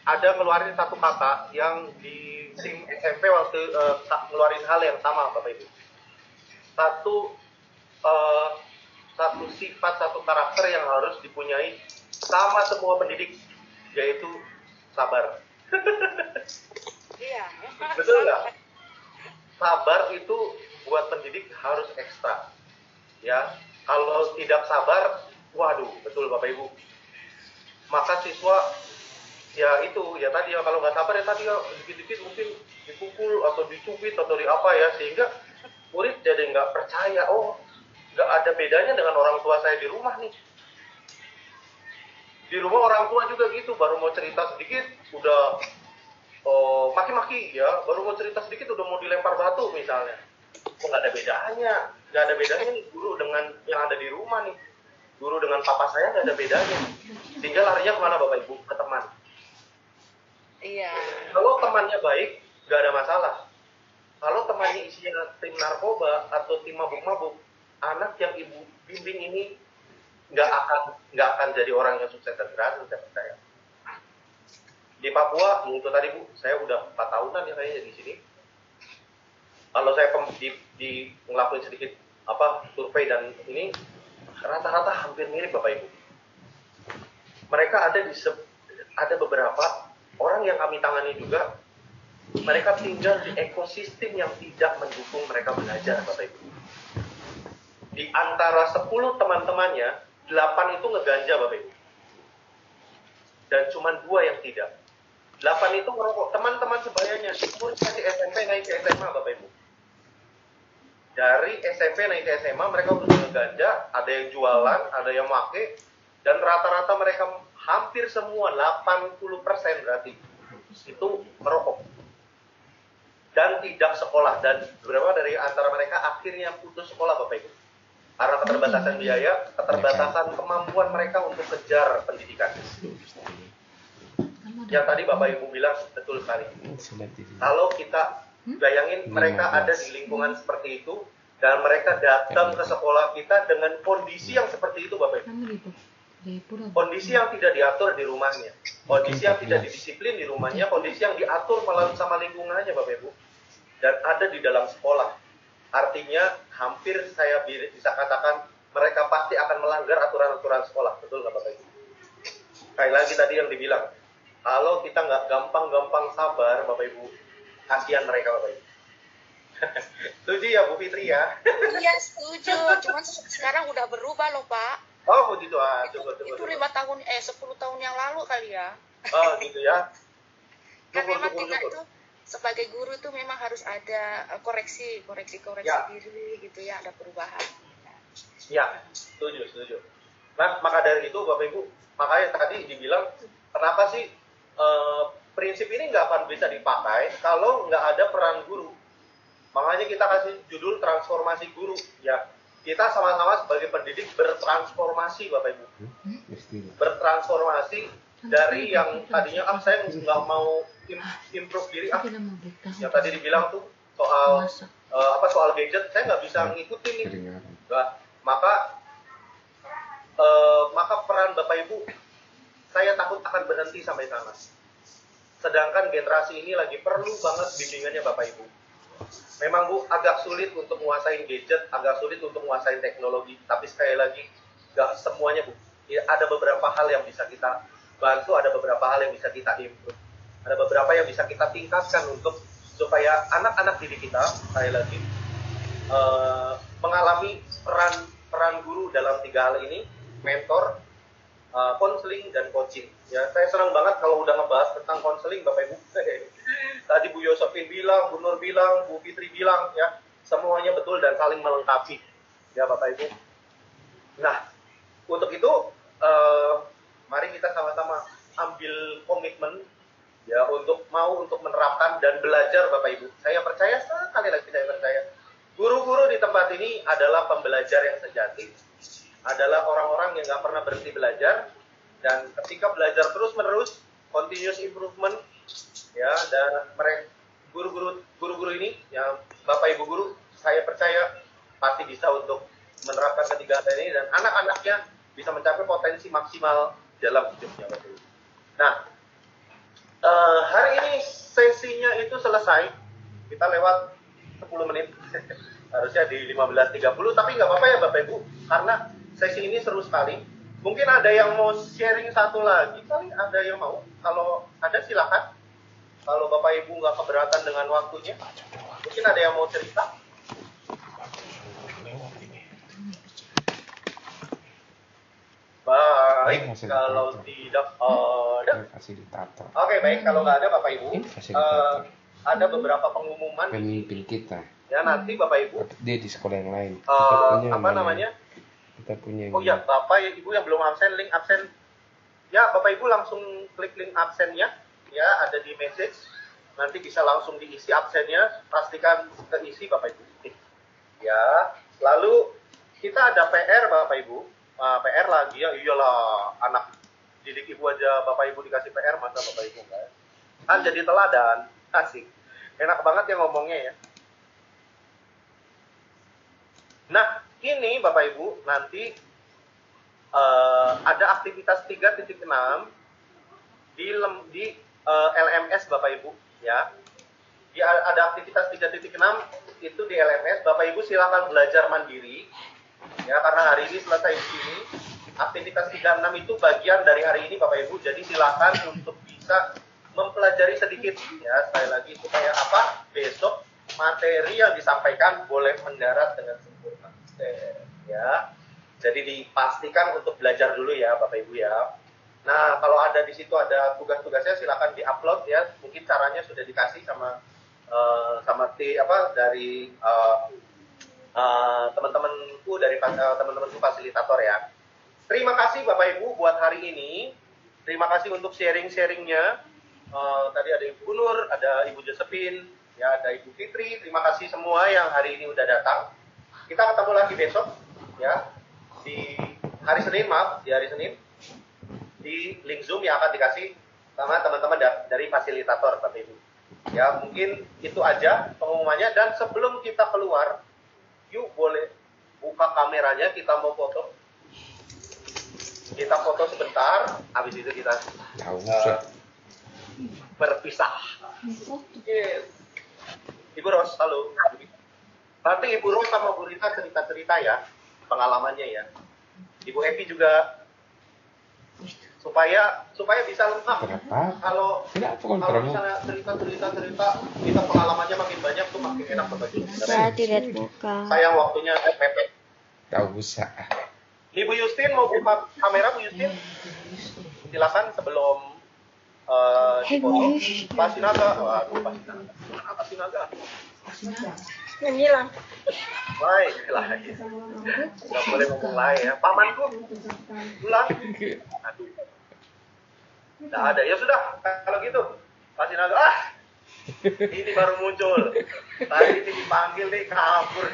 ada ngeluarin satu kata yang di tim SMP waktu ngeluarin hal yang sama Bapak Ibu. Satu sifat, satu karakter yang harus dipunyai sama semua pendidik, yaitu sabar. Iya. Betul nggak? Sabar itu buat pendidik harus ekstra. Ya, kalau tidak sabar, waduh, betul Bapak Ibu. Maka siswa tadi kalau nggak sabar dikit-dikit mungkin dipukul atau dicubit atau di apa ya, sehingga murid jadi nggak percaya, nggak ada bedanya dengan orang tua saya di rumah nih. Di rumah orang tua juga gitu, baru mau cerita sedikit udah maki-maki ya, baru mau cerita sedikit udah mau dilempar batu misalnya. Nggak ada bedanya nih guru dengan yang ada di rumah nih. Guru dengan papa saya nggak ada bedanya. Sehingga larinya kemana Bapak Ibu? Ke teman. Iya. Kalau temannya baik, nggak ada masalah. Kalau temannya isinya tim narkoba atau tim mabuk-mabuk, anak yang ibu bimbing ini nggak akan jadi orang yang sukses dan berhasil, saya percaya. Di Papua, itu tadi Bu, saya udah 4 tahunan ya kayaknya di sini. Kalau saya di ngelakuin sedikit survei dan ini rata-rata hampir mirip Bapak Ibu. Mereka ada beberapa orang yang kami tangani juga, mereka tinggal di ekosistem yang tidak mendukung mereka belajar Bapak Ibu. Di antara 10 teman-temannya, 8 itu ngeganja Bapak Ibu. Dan cuma 2 yang tidak. 8 itu ngerokok. Teman-teman sebayanya, murid masih SMP naik ke SMA Bapak Ibu. Dari SMP naik ke SMA mereka udah ngeganja, ada yang jualan, ada yang make, dan rata-rata mereka hampir semua 80% berarti itu merokok. Dan tidak sekolah, dan beberapa dari antara mereka akhirnya putus sekolah Bapak Ibu. Karena keterbatasan biaya, keterbatasan kemampuan mereka untuk kejar pendidikan. Yang tadi Bapak Ibu bilang betul sekali. Kalau kita bayangin mereka ada di lingkungan seperti itu, dan mereka datang ke sekolah kita dengan kondisi yang seperti itu Bapak Ibu. Kondisi yang tidak diatur di rumahnya, kondisi yang tidak didisiplin di rumahnya, kondisi yang diatur malah sama lingkungannya Bapak Ibu, dan ada di dalam sekolah. Artinya hampir saya bisa katakan mereka pasti akan melanggar aturan-aturan sekolah, betul nggak Bapak Ibu? Sekali lagi tadi yang dibilang, kalau kita nggak gampang-gampang sabar Bapak Ibu, kasihan mereka Bapak Ibu. Setuju ya Bu Fitri ya? Iya setuju, cuman sekarang udah berubah loh Pak. Oh begitu Itu 10 tahun yang lalu kali ya. Oh gitu ya. Kan memang kita itu sebagai guru itu memang harus ada koreksi diri gitu ya, ada perubahan. Ya, setuju. Nah, maka dari itu Bapak Ibu, makanya tadi dibilang kenapa sih prinsip ini nggak akan bisa dipakai kalau nggak ada peran guru. Makanya kita kasih judul transformasi guru ya. Kita sama-sama sebagai pendidik bertransformasi Bapak Ibu. bertransformasi dari yang tadinya saya nggak mau improve diri yang tadi dibilang tuh soal soal gadget saya nggak bisa ngikutin nih. Nah, maka peran Bapak Ibu saya takut akan berhenti sampai sana. Sedangkan generasi ini lagi perlu banget bimbingannya Bapak Ibu. Memang Bu agak sulit untuk menguasai gadget, agak sulit untuk menguasai teknologi, tapi sekali lagi nggak semuanya Bu. Ya, ada beberapa hal yang bisa kita bantu, ada beberapa hal yang bisa kita improve, ada beberapa yang bisa kita tingkatkan untuk supaya anak-anak didik kita sekali lagi mengalami peran guru dalam 3 hal ini, mentor, konseling dan coaching. Ya, saya senang banget kalau udah ngebahas tentang konseling Bapak Ibu. Tadi Bu Yosefin bilang, Bu Nur bilang, Bu Fitri bilang, ya semuanya betul dan saling melengkapi, ya Bapak Ibu. Nah, untuk itu mari kita sama-sama ambil komitmen ya untuk menerapkan dan belajar Bapak Ibu. Saya percaya sekali lagi guru-guru di tempat ini adalah pembelajar yang sejati, adalah orang-orang yang nggak pernah berhenti belajar, dan ketika belajar terus-menerus, continuous improvement, ya, dan mereka guru-guru ini, ya Bapak Ibu guru, saya percaya pasti bisa untuk menerapkan ketiga hal ini dan anak-anaknya bisa mencapai potensi maksimal dalam hidupnya Bapak Ibu. Nah, hari ini sesinya itu selesai, kita lewat 10 menit, harusnya di 15.30, tapi nggak apa-apa ya Bapak Ibu, karena sesi ini seru sekali. Mungkin ada yang mau sharing satu lagi, kali ada yang mau, kalau ada silakan. Kalau Bapak Ibu nggak keberatan dengan waktunya, mungkin ada yang mau cerita. Baik, kalau tidak ada. Oke, baik, kalau nggak ada Bapak Ibu, ada beberapa pengumuman pemimpin kita. Ya, nanti Bapak Ibu. Dia di sekolah yang lain. Apa namanya? Kita punya. Oh ya, Bapak Ibu yang belum absen, link absen. Ya, Bapak Ibu langsung klik link absennya. Ya, ada di message. Nanti bisa langsung diisi absennya. Pastikan keisi Bapak Ibu. Ya, lalu kita ada PR Bapak Ibu. PR lagi ya, iyalah anak didik Ibu aja Bapak Ibu dikasih PR, masa Bapak Ibu enggak? Kan jadi teladan, asik. Enak banget ya ngomongnya ya. Nah, ini Bapak Ibu nanti ada aktivitas 3.6 di LMS Bapak Ibu ya. Ada aktivitas 3.6 itu di LMS. Bapak Ibu silakan belajar mandiri ya, karena hari ini selesai di sini. Aktivitas 36 itu bagian dari hari ini Bapak Ibu. Jadi silakan untuk bisa mempelajari sedikit ya, sekali lagi supaya apa? Besok materi yang disampaikan boleh mendarat dengan sempurna. Ya. Jadi dipastikan untuk belajar dulu ya Bapak Ibu ya. Nah, kalau ada di situ ada tugas-tugasnya silakan di-upload ya. Mungkin caranya sudah dikasih sama dari teman-temanku dari teman-temanku fasilitator ya. Terima kasih Bapak Ibu buat hari ini. Terima kasih untuk sharing-sharingnya. Tadi ada Ibu Nur, ada Ibu Josephine, ya ada Ibu Fitri. Terima kasih semua yang hari ini udah datang. Kita ketemu lagi besok ya di hari Senin, di link Zoom yang akan dikasih sama teman-teman dari fasilitator Bapak Ibu. Ya, mungkin itu aja pengumumannya, dan sebelum kita keluar, yuk boleh buka kameranya, kita mau foto. Kita foto sebentar, habis itu kita berpisah. Yes. Ibu Ros, halo. Nanti Ibu Ros sama Bu Rita cerita-cerita ya, pengalamannya ya. Ibu Evi juga, supaya bisa lengkap. Kalau misalnya cerita, kita pengalamannya makin banyak tuh makin enak berbagi. Saya tidak buka. Sayang waktunya mepet. Gak usah. Ibu Justin mau buka kamera, Bu Justin? Silakan sebelum dipoto. Pak Sinaga, waduh Pak Sinaga. Menyilang. Baik, nggak boleh ngomong lain ya. Pamanku, pulang. Aduh. Nggak ada. Ya sudah, kalau gitu. Pak Sinaga, ini baru muncul. Tadi dipanggil nih, kabur.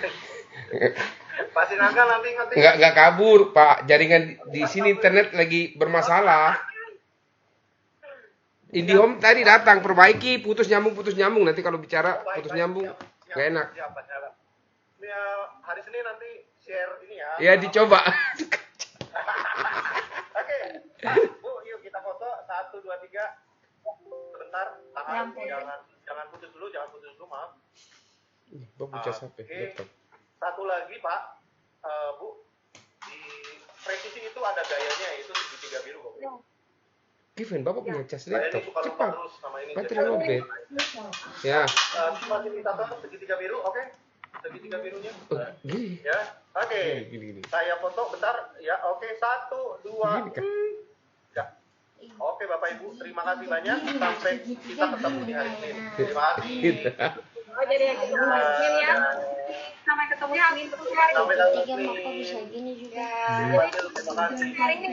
Pak Sinaga nanti Nggak kabur, Pak. Jaringan di sini internet lagi bermasalah. IndiHome tadi datang perbaiki, putus nyambung. Nanti kalau bicara putus nyambung, nggak enak. Ya, hari Senin nanti share ini ya. Ya dicoba. Oke, Bu, yuk kita foto 1, 2, 3. Sebentar, jangan putus dulu, maaf. Bapak cas HP, laptop. Satu lagi Pak, Bu, di presisi itu ada gayanya, itu segitiga biru kok. Kevin, Bapak punya cas Saya laptop. ini suka lupa Cepat. terus sama ini. Baterai lowbat. Ya. Fasilitator segitiga biru, oke? Segitiga birunya. Gini. Ya, oke. Gini. Saya foto bentar, ya, oke. 1, 2, Gini kan? ya. Oke Bapak Ibu, terima kasih banyak. Sampai kita ketemu di hari Senin. Terima kasih. Oh, jadi ketemu lagi ya. Sampai ketemu Senin. Sampai ketemu Tiga Senin. maka bisa gini juga. Terima kasih. Hari ini